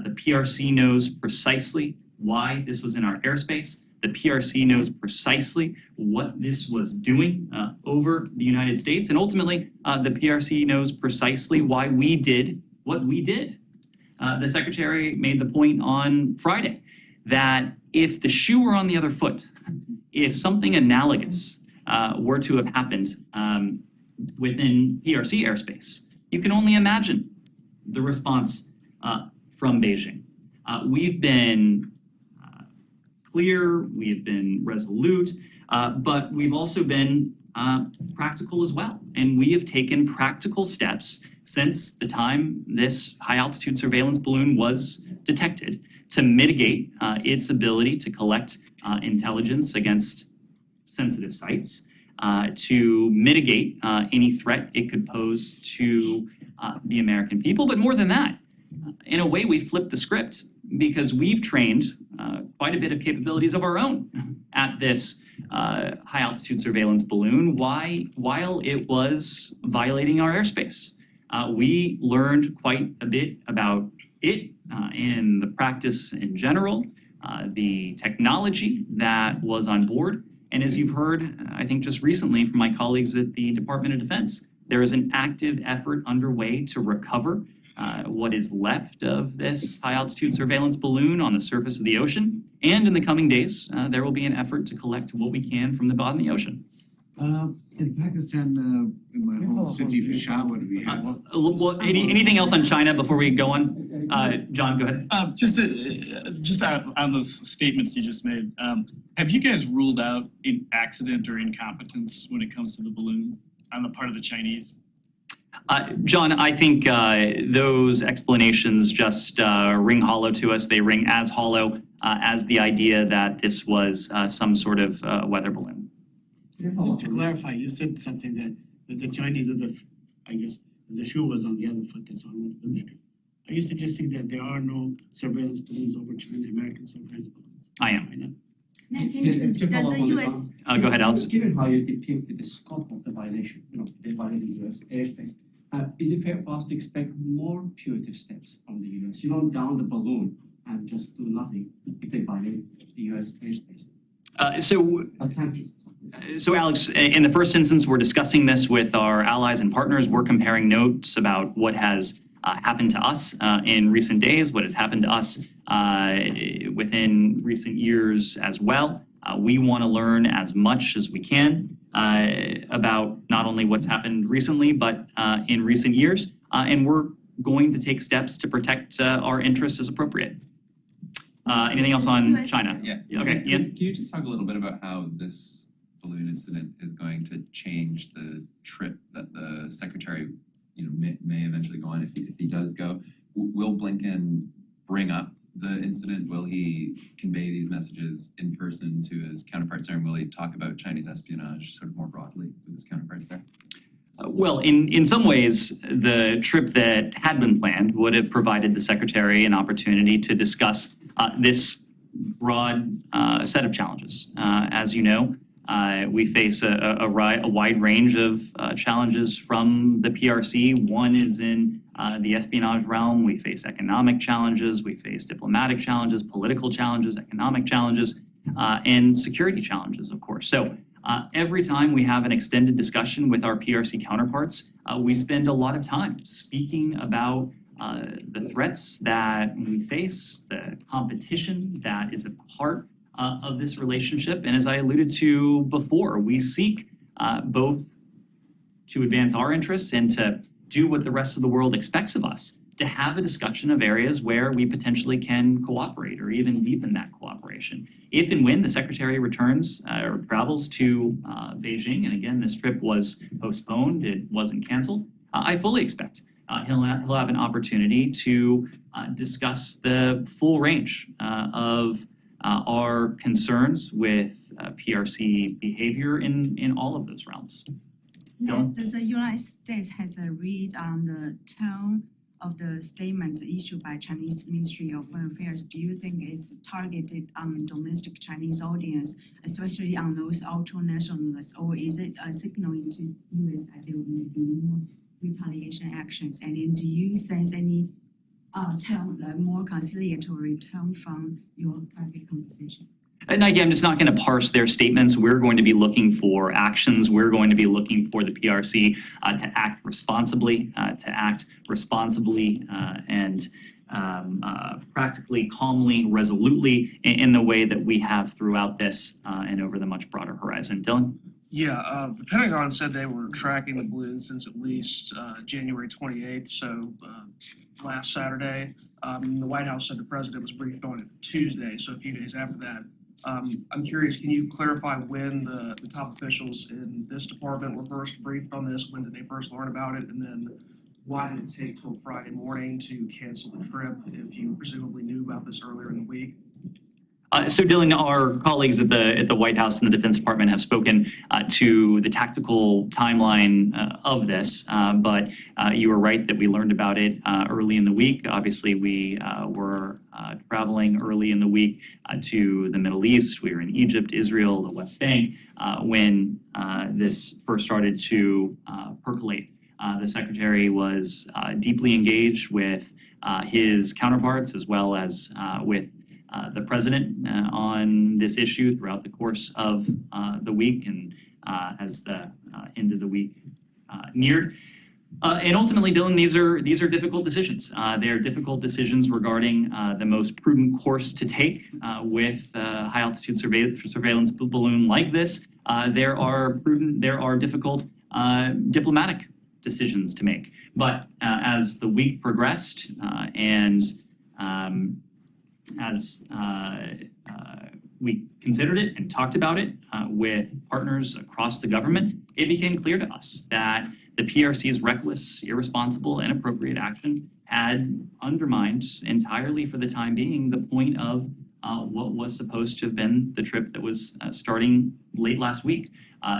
The PRC knows precisely why this was in our airspace. The PRC knows precisely what this was doing over the United States, and ultimately, the PRC knows precisely why we did what we did. The Secretary made the point on Friday that if the shoe were on the other foot, if something analogous were to have happened within PRC airspace, you can only imagine the response from Beijing. We've been clear, we've been resolute, but we've also been practical as well. And we have taken practical steps since the time this high-altitude surveillance balloon was detected to mitigate its ability to collect intelligence against sensitive sites, to mitigate any threat it could pose to the American people. But more than that, in a way, we flipped the script because we've trained quite a bit of capabilities of our own at this high-altitude surveillance balloon while it was violating our airspace. We learned quite a bit about it and the practice in general, the technology that was on board. And as you've heard, I think just recently from my colleagues at the Department of Defense, there is an active effort underway to recover what is left of this high-altitude surveillance balloon on the surface of the ocean. And in the coming days, there will be an effort to collect what we can from the bottom of the ocean. In Pakistan, in my home city, Peshawar, we have. Anything else on China before we go on? John, go ahead. Just on those statements you just made, have you guys ruled out an accident or incompetence when it comes to the balloon on the part of the Chinese? John, I think those explanations just ring hollow to us. They ring as hollow as the idea that this was some sort of weather balloon. Just to clarify, you said something that the Chinese, I guess, the shoe was on the other foot, that's all what they do. Are you suggesting that there are no surveillance balloons over China, American surveillance balloons? I am. To follow up on this one, Go ahead, Alex. Given how you depicted the scope of the violation, they violated US airspace, is it fair for us to expect more punitive steps from the US? You don't down the balloon and just do nothing if they violate the US airspace. So Alex, in the first instance, we're discussing this with our allies and partners. We're comparing notes about what has happened to us in recent days, what has happened to us within recent years as well. We want to learn as much as we can about not only what's happened recently, but in recent years. And we're going to take steps to protect our interests as appropriate. Anything else on China? Yeah. Okay, Ian? Can you just talk a little bit about how this balloon incident is going to change the trip that the secretary, may eventually go on if he does go? Will Blinken bring up the incident? Will he convey these messages in person to his counterparts there? And will he talk about Chinese espionage sort of more broadly with his counterparts there? Well, in some ways, the trip that had been planned would have provided the secretary an opportunity to discuss this broad set of challenges. As you know, we face a wide range of challenges from the PRC. One is in the espionage realm. We face economic challenges, we face diplomatic challenges, political challenges, economic challenges, and security challenges, of course. So every time we have an extended discussion with our PRC counterparts, we spend a lot of time speaking about the threats that we face, the competition that is a part of this relationship. And as I alluded to before, we seek both to advance our interests and to do what the rest of the world expects of us, to have a discussion of areas where we potentially can cooperate or even deepen that cooperation. If and when the secretary returns or travels to Beijing, and again, this trip was postponed, it wasn't canceled, I fully expect he'll have an opportunity to discuss the full range of our concerns with PRC behavior in all of those realms. Does the United States has a read on the tone of the statement issued by Chinese Ministry of Foreign Affairs? Do you think it's targeted on domestic Chinese audience, especially on those ultra-nationalists, or is it signaling to US that there will be more retaliation actions? And then do you sense any tone, more conciliatory tone from your private conversation? And again, I'm just not going to parse their statements. We're going to be looking for actions. We're going to be looking for the PRC to act responsibly, and practically, calmly, resolutely in the way that we have throughout this and over the much broader horizon. Dylan? Yeah, the Pentagon said they were tracking the balloon since at least January 28th, so last Saturday. The White House said the president was briefed on it Tuesday, so a few days after that. I'm curious, can you clarify when the top officials in this department were first briefed on this? When did they first learn about it? And then why did it take till Friday morning to cancel the trip if you presumably knew about this earlier in the week? So Dylan, our colleagues at the White House and the Defense Department have spoken to the tactical timeline of this, but you were right that we learned about it early in the week. Obviously, we were traveling early in the week to the Middle East. We were in Egypt, Israel, the West Bank when this first started to percolate. The Secretary was deeply engaged with his counterparts as well as with the president on this issue throughout the course of the week and as the end of the week neared. And ultimately, Dylan, these are difficult decisions. They are difficult decisions regarding the most prudent course to take with high altitude surveillance balloon like this. There are difficult diplomatic decisions to make. But as the week progressed and as we considered it and talked about it with partners across the government, it became clear to us that the PRC's reckless, irresponsible, inappropriate action had undermined entirely for the time being the point of what was supposed to have been the trip that was starting late last week.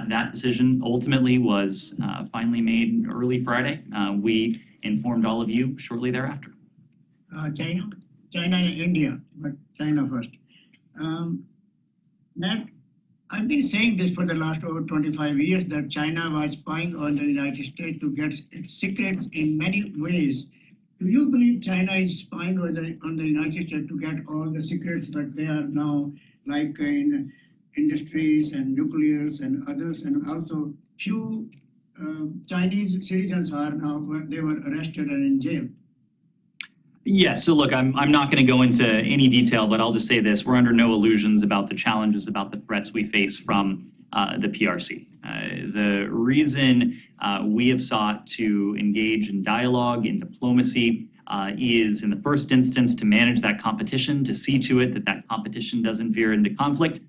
That decision ultimately was finally made early Friday. We informed all of you shortly thereafter. China and India, but China first. That I've been saying this for the last over 25 years that China was spying on the United States to get its secrets in many ways. Do you believe China is spying on the United States to get all the secrets that they are now, like in industries and nuclears and others, and also few Chinese citizens are now, they were arrested and in jail? Yes, so look, I'm not going to go into any detail, but I'll just say this. We're under no illusions about the challenges, about the threats we face from the PRC. The reason we have sought to engage in dialogue, in diplomacy, is in the first instance to manage that competition, to see to it that that competition doesn't veer into conflict,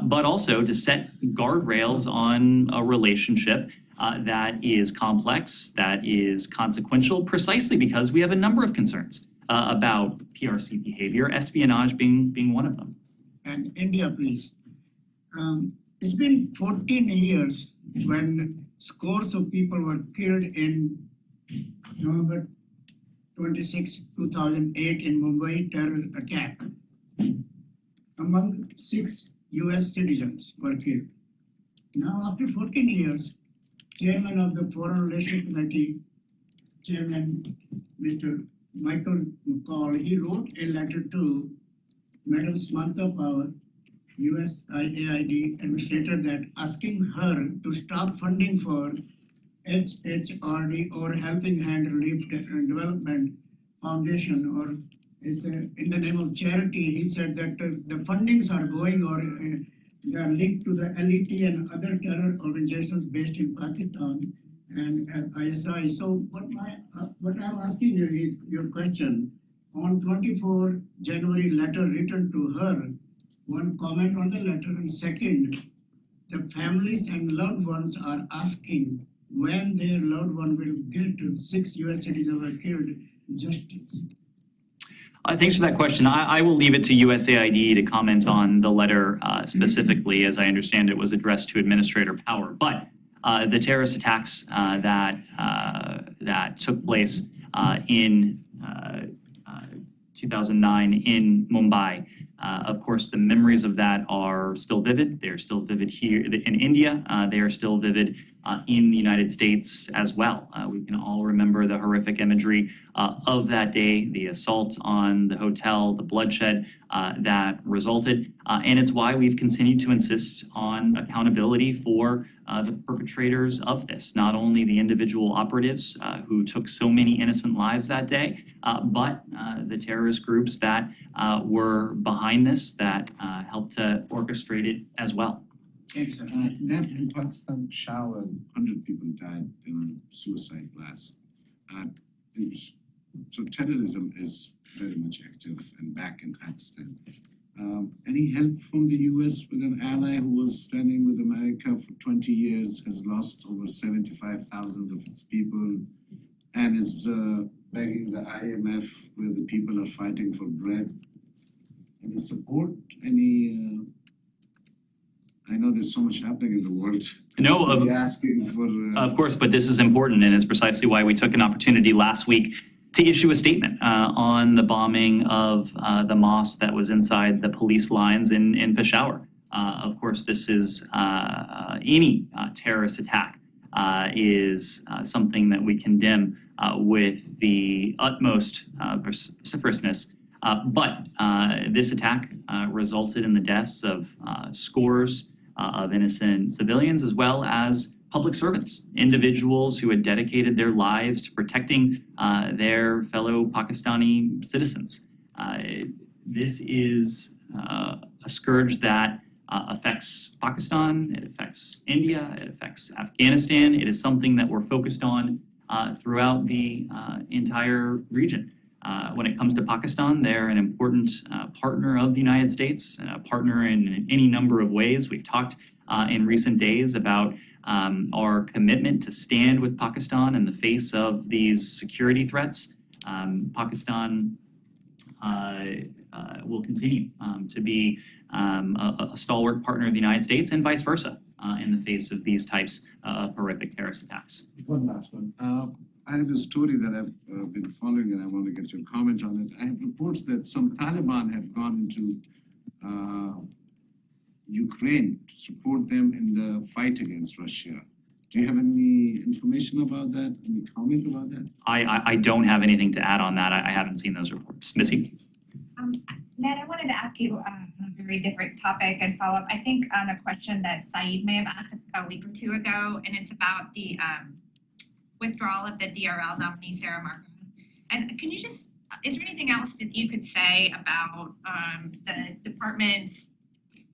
but also to set guardrails on a relationship that is complex, that is consequential, precisely because we have a number of concerns about PRC behavior, espionage being one of them. And India, please. It's been 14 years when scores of people were killed in November 26, 2008 in Mumbai terror attack. Among 6 US citizens were killed. Now, after 14 years, Chairman of the Foreign Relations Committee, Chairman Mr. Michael McCall, he wrote a letter to Madam Samantha Power, USAID administrator, that asking her to stop funding for HHRD or Helping Hand Relief and Development Foundation, or is in the name of charity. He said that the fundings are going or they are linked to the LET and other terror organizations based in Pakistan and ISI. So what I'm asking you is your question. On 24 January letter written to her, one comment on the letter, and second, the families and loved ones are asking when their loved one will get to 6 US citizens were killed justice. Thanks for that question. I will leave it to USAID to comment on the letter specifically. As I understand it was addressed to Administrator Power. But the terrorist attacks that took place in 2009 in Mumbai, of course, the memories of that are still vivid. They're still vivid here in India. They are still vivid in the United States as well. We can all remember the horrific imagery of that day, the assault on the hotel, the bloodshed that resulted. And it's why we've continued to insist on accountability for the perpetrators of this, not only the individual operatives who took so many innocent lives that day, but the terrorist groups that were behind this, that helped to orchestrate it as well. In Pakistan, shower, 100 people died in a suicide blast. So terrorism is very much active and back in Pakistan. Any help from the US with an ally who was standing with America for 20 years, has lost over 75,000 of its people, and is begging the IMF where the people are fighting for bread? Any support? I know there's so much happening in the world. No, asking for. Of course, but this is important, and it's precisely why we took an opportunity last week to issue a statement on the bombing of the mosque that was inside the police lines in Peshawar. Of course, this is any terrorist attack is something that we condemn with the utmost vociferousness. But this attack resulted in the deaths of scores of innocent civilians, as well as public servants, individuals who had dedicated their lives to protecting their fellow Pakistani citizens. This is a scourge that affects Pakistan, it affects India, it affects Afghanistan. It is something that we're focused on throughout the entire region. When it comes to Pakistan, they're an important partner of the United States, a partner in any number of ways. We've talked in recent days about our commitment to stand with Pakistan in the face of these security threats. Pakistan will continue to be a stalwart partner of the United States and vice versa in the face of these types of horrific terrorist attacks. One last one. I have a story that I've been following and I want to get your comment on it. I have reports that some Taliban have gone into Ukraine to support them in the fight against Russia. Do you have any information about that? Any comment about that? I don't have anything to add on that. I haven't seen those reports. Missy? Ned, I wanted to ask you on a very different topic and follow up, I think, on a question that Saeed may have asked a week or two ago, and it's about the withdrawal of the DRL nominee, Sarah Markham. And can you just, is there anything else that you could say about the department's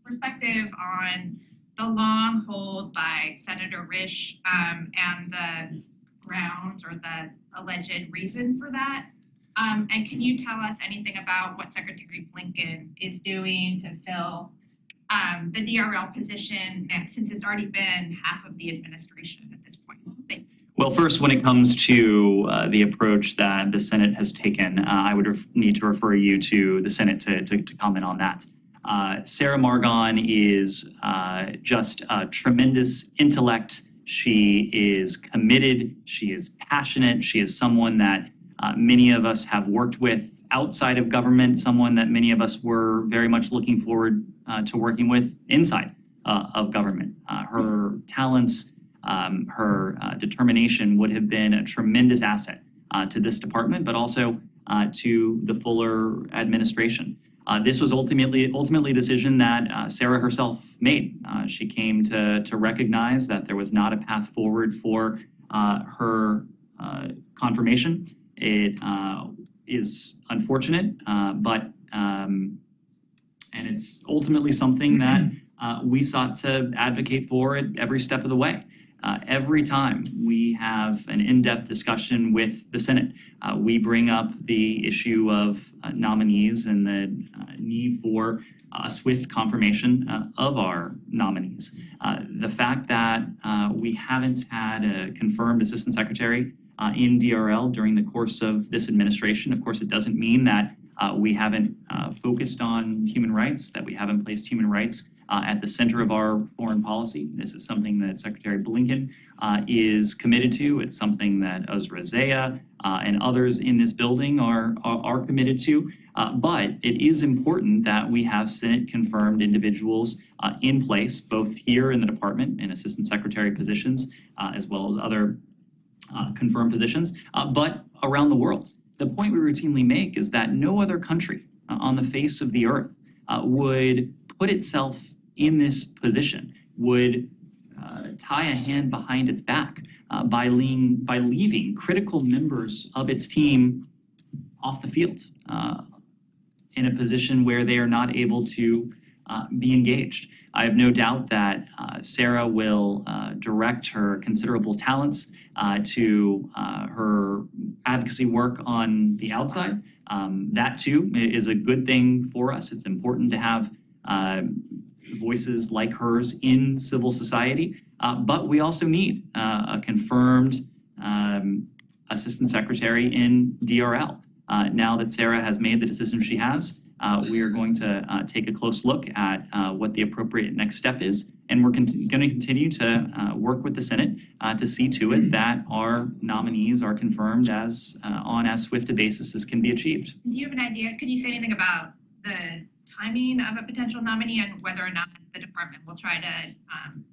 perspective on the long hold by Senator Risch and the grounds or the alleged reason for that? And can you tell us anything about what Secretary Blinken is doing to fill the DRL position since it's already been half of the administration at this point? Thanks. Well, first, when it comes to the approach that the Senate has taken, I would need to refer you to the Senate to comment on that. Sarah Margon is just a tremendous intellect. She is committed. She is passionate. She is someone that many of us have worked with outside of government, someone that many of us were very much looking forward to working with inside of government. Her talents, her determination would have been a tremendous asset to this department, but also to the fuller administration. This was ultimately a decision that Sarah herself made. She came to recognize that there was not a path forward for her confirmation. It is unfortunate, but and it's ultimately something that we sought to advocate for at every step of the way. Every time we have an in-depth discussion with the Senate, we bring up the issue of nominees and the need for a swift confirmation of our nominees. The fact that we haven't had a confirmed assistant secretary in DRL during the course of this administration, of course, it doesn't mean that we haven't focused on human rights, that we haven't placed human rights at the center of our foreign policy. This is something that Secretary Blinken is committed to. It's something that Uzra Zeya and others in this building are committed to. But it is important that we have Senate-confirmed individuals in place, both here in the department in assistant secretary positions, as well as other confirmed positions, but around the world. The point we routinely make is that no other country on the face of the earth would put itself in this position, would tie a hand behind its back by leaving critical members of its team off the field in a position where they are not able to be engaged. I have no doubt that Sarah will direct her considerable talents to her advocacy work on the outside. That too is a good thing for us. It's important to have voices like hers in civil society, but we also need a confirmed assistant secretary in DRL. Now that Sarah has made the decision she has, we are going to take a close look at what the appropriate next step is, and we're going to continue to work with the Senate to see to it that our nominees are confirmed as on as swift a basis as can be achieved. Do you have an idea? Could you say anything about the timing of a potential nominee and whether or not the department will try to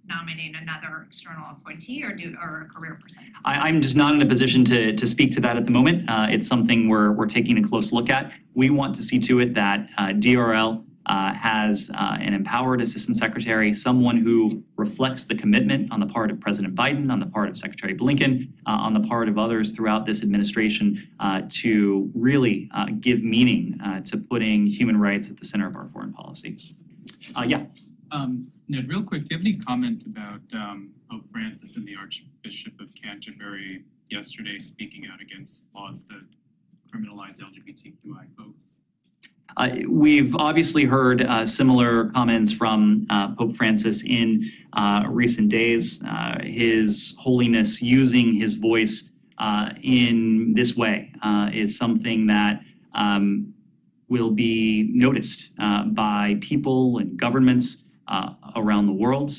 nominate another external appointee or a career person? I'm just not in a position to speak to that at the moment. It's something we're taking a close look at. We want to see to it that DRL has an empowered assistant secretary, someone who reflects the commitment on the part of President Biden, on the part of Secretary Blinken, on the part of others throughout this administration to really give meaning to putting human rights at the center of our foreign policy. Yeah. Ned, real quick, do you have any comment about Pope Francis and the Archbishop of Canterbury yesterday speaking out against laws that criminalize LGBTQI folks? We've obviously heard similar comments from Pope Francis in recent days. His Holiness using his voice in this way is something that will be noticed by people and governments around the world.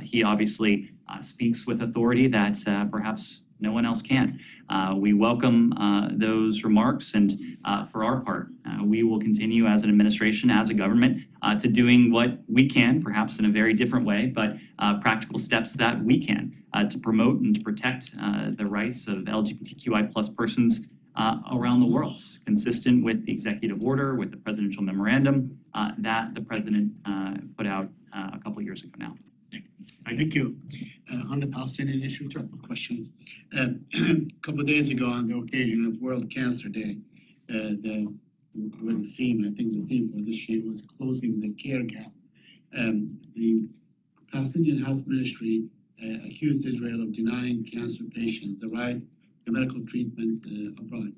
He obviously speaks with authority that perhaps no one else can. We welcome those remarks, and for our part, we will continue as an administration, as a government, to doing what we can, perhaps in a very different way, but practical steps that we can to promote and to protect the rights of LGBTQI plus persons around the world, consistent with the executive order, with the presidential memorandum that the president put out a couple years ago now. Thank you. On the Palestinian issue, two questions. A couple of days ago, on the occasion of World Cancer Day, the theme, I think the theme for this year was closing the care gap. The Palestinian Health Ministry accused Israel of denying cancer patients the right to medical treatment abroad.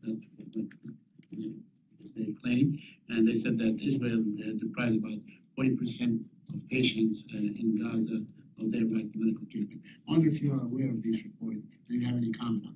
That's what they claim, and they said that Israel deprived about 40% of patients in Gaza of their right to medical treatment. I wonder if you are aware of these reports. Do you have any comment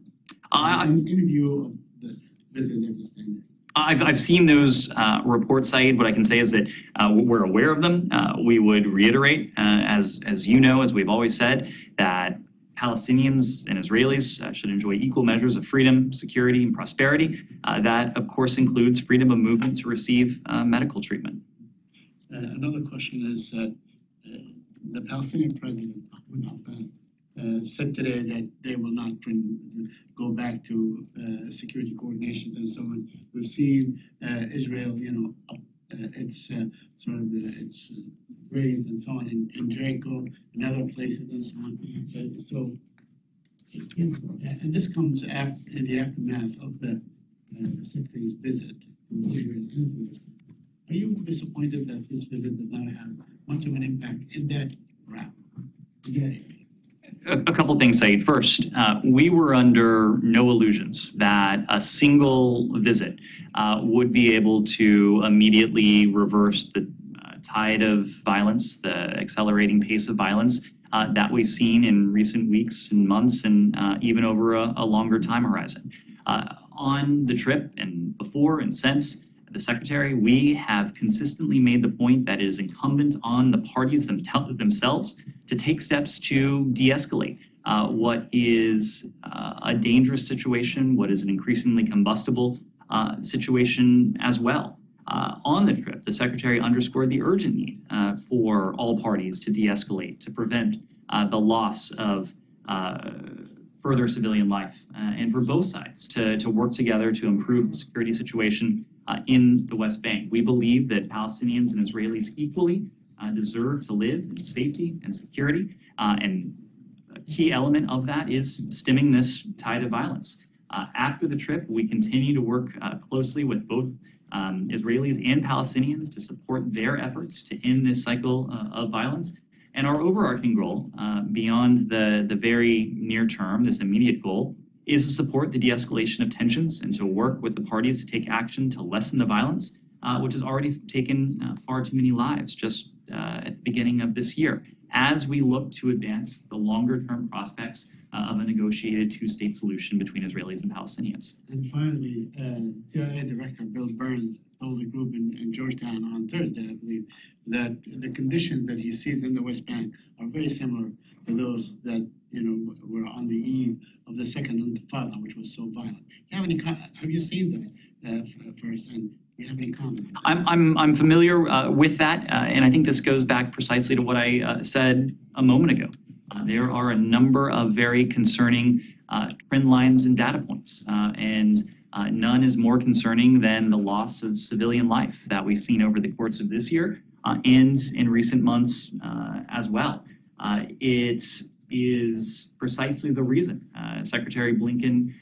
on them? In view of the visit that was done. I've seen those reports, Saeed. What I can say is that we're aware of them. We would reiterate, as you know, as we've always said, that Palestinians and Israelis should enjoy equal measures of freedom, security, and prosperity. That, of course, includes freedom of movement to receive medical treatment. Another question is the Palestinian president said today that they will not go back to security coordination and so on. We've seen Israel, its sort of its graves and so on in Jericho and other places and so on. And this comes in the aftermath of the secretary's visit. Are you disappointed that this visit did not have much of an impact in that route? A couple things, Saeed. First, we were under no illusions that a single visit would be able to immediately reverse the tide of violence, the accelerating pace of violence that we've seen in recent weeks and months and even over a longer time horizon. On the trip and before and since, the Secretary, we have consistently made the point that it is incumbent on the parties themselves to take steps to de-escalate what is a dangerous situation, what is an increasingly combustible situation as well. On the trip, the Secretary underscored the urgent need for all parties to de-escalate, to prevent the loss of further civilian life, and for both sides to work together to improve the security situation in the West Bank. We believe that Palestinians and Israelis equally deserve to live in safety and security, and a key element of that is stemming this tide of violence. After the trip, we continue to work closely with both Israelis and Palestinians to support their efforts to end this cycle of violence. And our overarching goal, beyond the very near term, this immediate goal, is to support the de-escalation of tensions and to work with the parties to take action to lessen the violence, which has already taken far too many lives just at the beginning of this year, as we look to advance the longer-term prospects of a negotiated two-state solution between Israelis and Palestinians. And finally, CIA Director Bill Burns told the group in Georgetown on Thursday, I believe, that the conditions that he sees in the West Bank are very similar to those that were on the eve of the Second Intifada, which was so violent. Have you seen that first? And do you have any comment? I'm familiar with that, and I think this goes back precisely to what I said a moment ago. There are a number of very concerning trend lines and data points, and none is more concerning than the loss of civilian life that we've seen over the course of this year and in recent months as well. It is precisely the reason Secretary Blinken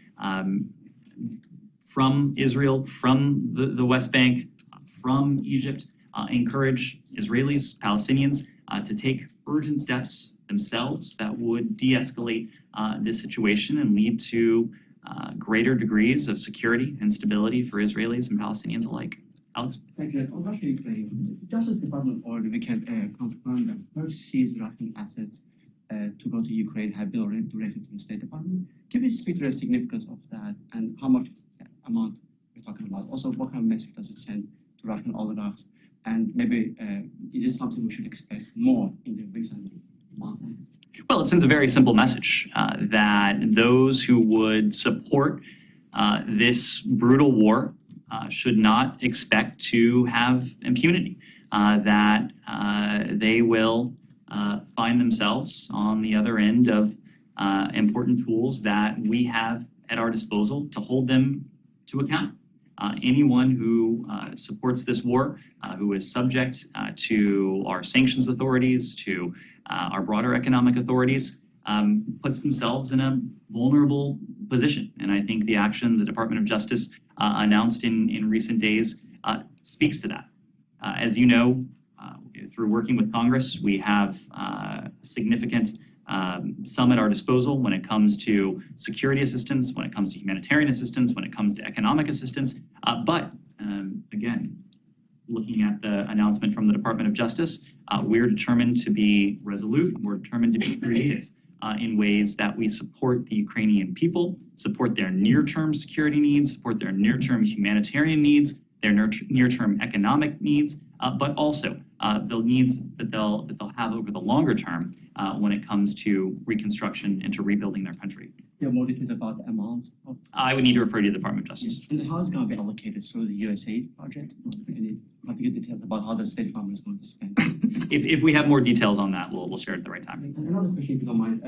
from Israel, from the West Bank, from Egypt, encourage Israelis, Palestinians to take urgent steps themselves that would de-escalate this situation and lead to greater degrees of security and stability for Israelis and Palestinians alike. Alex? Thank you. On Russia, Ukraine, Justice Department over the weekend confirmed that first seized Russian assets to go to Ukraine have been already directed to the State Department. Can you speak to the significance of that and how much amount we're talking about? Also, what kind of message does it send to Russian oligarchs? And maybe is this something we should expect more in the recent months? Well, it sends a very simple message that those who would support this brutal war should not expect to have impunity, that they will find themselves on the other end of important tools that we have at our disposal to hold them to account. Anyone who supports this war, who is subject to our sanctions authorities, to our broader economic authorities, puts themselves in a vulnerable position. And I think the action the Department of Justice announced in recent days speaks to that. As you know, through working with Congress, we have significant sum at our disposal when it comes to security assistance, when it comes to humanitarian assistance, when it comes to economic assistance. But again, looking at the announcement from the Department of Justice, we're determined to be resolute, we're determined to be creative in ways that we support the Ukrainian people, support their near-term security needs, support their near-term humanitarian needs, their near-term economic needs, but also the needs that they'll have over the longer term when it comes to reconstruction and to rebuilding their country. You have more details about the amount of... I would need to refer you to the Department of Justice. And how is it going to be allocated through the USAID project? Any particular details about how the State Department is going to spend? If we have more details on that, we'll share it at the right time. And another question, if you don't mind.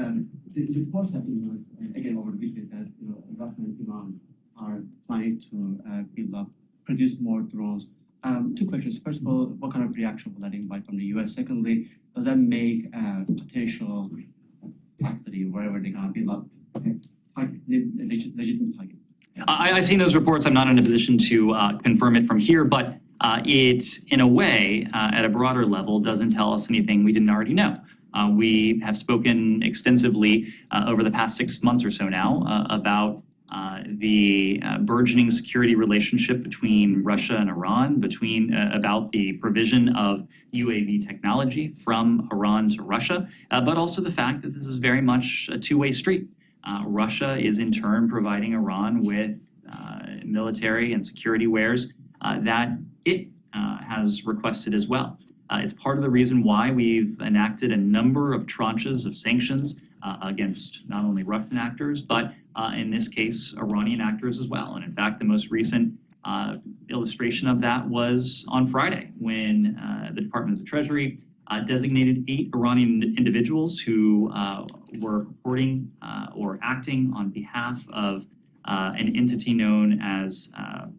The reports have been, again, over the weekend that Russia and Iran are planning to build up, produce more drones. Two questions. First of all, what kind of reaction will that invite from the US? Secondly, does that make a potential factory, wherever they're going to build up, legitimate target? I've seen those reports. I'm not in a position to confirm it from here, but it, in a way, at a broader level, doesn't tell us anything we didn't already know. We have spoken extensively over the past 6 months or so now about the burgeoning security relationship between Russia and Iran, about the provision of UAV technology from Iran to Russia, but also the fact that this is very much a two-way street. Russia is in turn providing Iran with military and security wares that it has requested as well. It's part of the reason why we've enacted a number of tranches of sanctions against not only Russian actors, but in this case, Iranian actors as well. And in fact, the most recent illustration of that was on Friday when the Department of the Treasury designated 8 Iranian individuals who were reporting or acting on behalf of an entity known as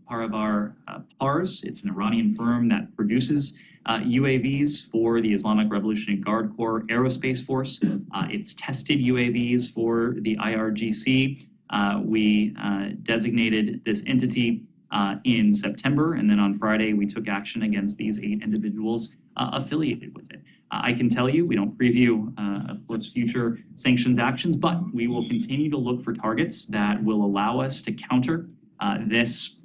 Paravar Pars. It's an Iranian firm that produces UAVs for the Islamic Revolutionary Guard Corps Aerospace Force. It's tested UAVs for the IRGC. We designated this entity in September, and then on Friday we took action against these 8 individuals affiliated with it. I can tell you, we don't preview, of course, future sanctions actions, but we will continue to look for targets that will allow us to counter this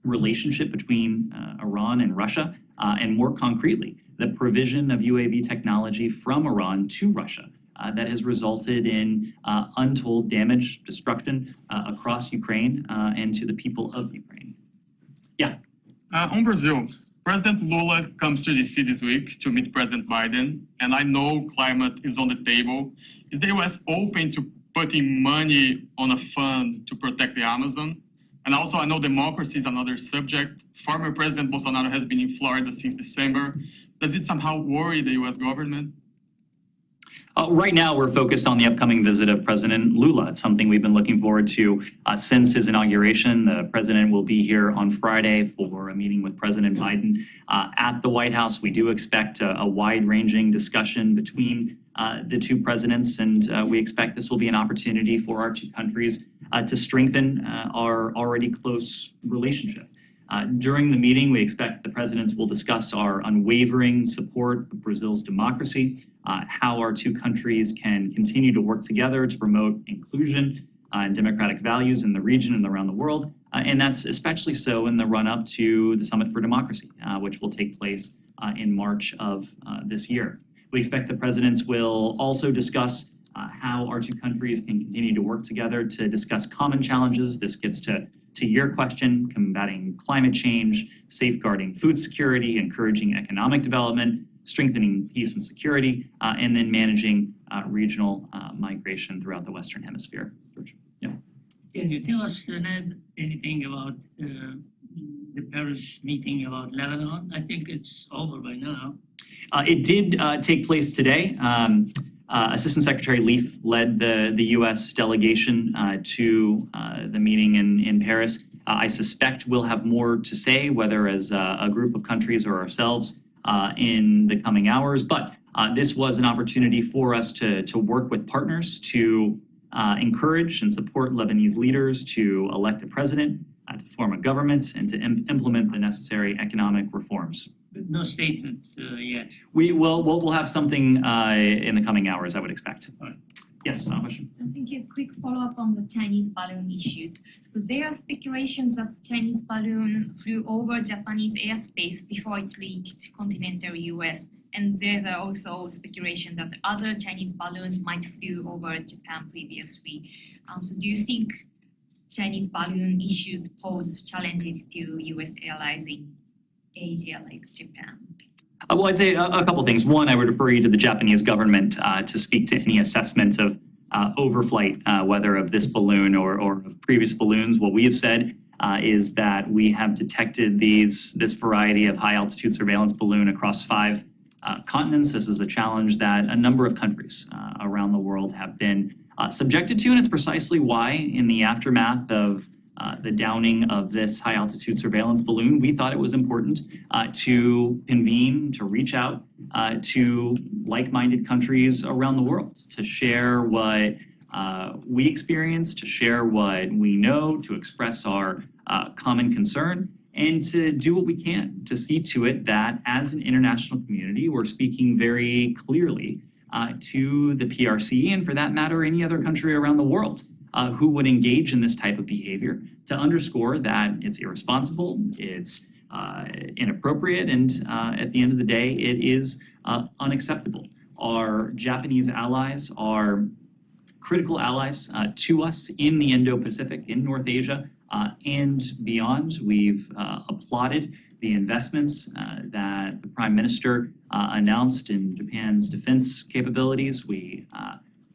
relationship between Iran and Russia, and more concretely, the provision of UAV technology from Iran to Russia that has resulted in untold damage, destruction across Ukraine and to the people of Ukraine. Yeah. On Brazil, President Lula comes to DC this week to meet President Biden, and I know climate is on the table. Is the US open to putting money on a fund to protect the Amazon? And also, I know democracy is another subject. Former President Bolsonaro has been in Florida since December. Does it somehow worry the US government? Right now, we're focused on the upcoming visit of President Lula. It's something we've been looking forward to since his inauguration. The president will be here on Friday for a meeting with President Biden at the White House. We do expect a wide-ranging discussion between the two presidents, and we expect this will be an opportunity for our two countries to strengthen our already close relationship. During the meeting, we expect the presidents will discuss our unwavering support of Brazil's democracy, how our two countries can continue to work together to promote inclusion and democratic values in the region and around the world. And that's especially so in the run-up to the Summit for Democracy, which will take place in March of this year. We expect the presidents will also discuss how our two countries can continue to work together to discuss common challenges. This gets to your question, combating climate change, safeguarding food security, encouraging economic development, strengthening peace and security, and then managing regional migration throughout the Western Hemisphere. George? Yeah. Can you tell us, Ned, anything about the Paris meeting about Lebanon? I think it's over by now. It did take place today. Assistant Secretary Leaf led the U.S. delegation to the meeting in Paris. I suspect we'll have more to say, whether as a group of countries or ourselves in the coming hours. But this was an opportunity for us to work with partners to encourage and support Lebanese leaders to elect a president, to form a government, and to implement the necessary economic reforms. No statements yet. We'll have something in the coming hours, I would expect. Yes, question. Thank you. Quick follow-up on the Chinese balloon issues. There are speculations that Chinese balloon flew over Japanese airspace before it reached continental US. And there's also speculation that other Chinese balloons might flew over Japan previously. So do you think Chinese balloon issues pose challenges to US allies in Asia, like Japan? Well, I'd say a couple things. One, I would refer you to the Japanese government to speak to any assessment of overflight, whether of this balloon or of previous balloons. What we have said is that we have detected this variety of high-altitude surveillance balloon across 5 continents. This is a challenge that a number of countries around the world have been subjected to, and it's precisely why, in the aftermath of the downing of this high-altitude surveillance balloon, we thought it was important to convene, to reach out to like-minded countries around the world, to share what we experience, to share what we know, to express our common concern, and to do what we can to see to it that, as an international community, we're speaking very clearly to the PRC, and for that matter, any other country around the world who would engage in this type of behavior, to underscore that it's irresponsible, it's inappropriate, and at the end of the day, it is unacceptable. Our Japanese allies are critical allies to us in the Indo-Pacific, in North Asia, and beyond. We've applauded the investments that the Prime Minister announced in Japan's defense capabilities. We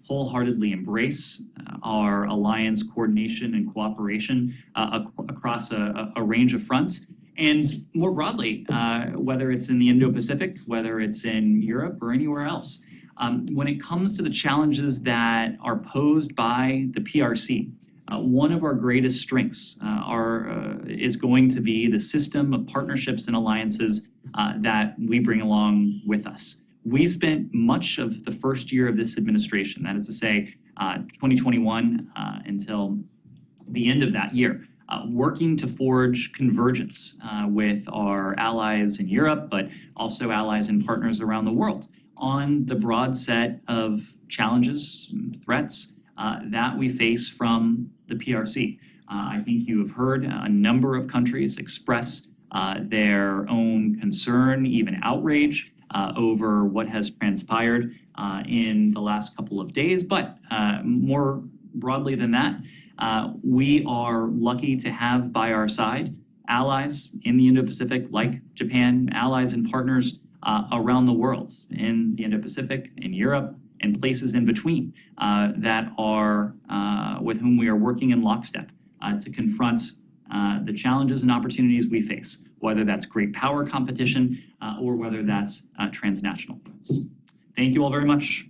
wholeheartedly embrace our alliance coordination and cooperation across a range of fronts. And more broadly, whether it's in the Indo-Pacific, whether it's in Europe or anywhere else, when it comes to the challenges that are posed by the PRC, one of our greatest strengths is going to be the system of partnerships and alliances that we bring along with us. We spent much of the first year of this administration, that is to say 2021 until the end of that year, working to forge convergence with our allies in Europe, but also allies and partners around the world on the broad set of challenges and threats that we face from the PRC. I think you have heard a number of countries express their own concern, even outrage, over what has transpired in the last couple of days. But more broadly than that, we are lucky to have by our side allies in the Indo-Pacific like Japan, allies and partners around the world in the Indo-Pacific, in Europe, and places in between that are with whom we are working in lockstep to confront the challenges and opportunities we face, whether that's great power competition or whether that's transnational threats. Thank you all very much.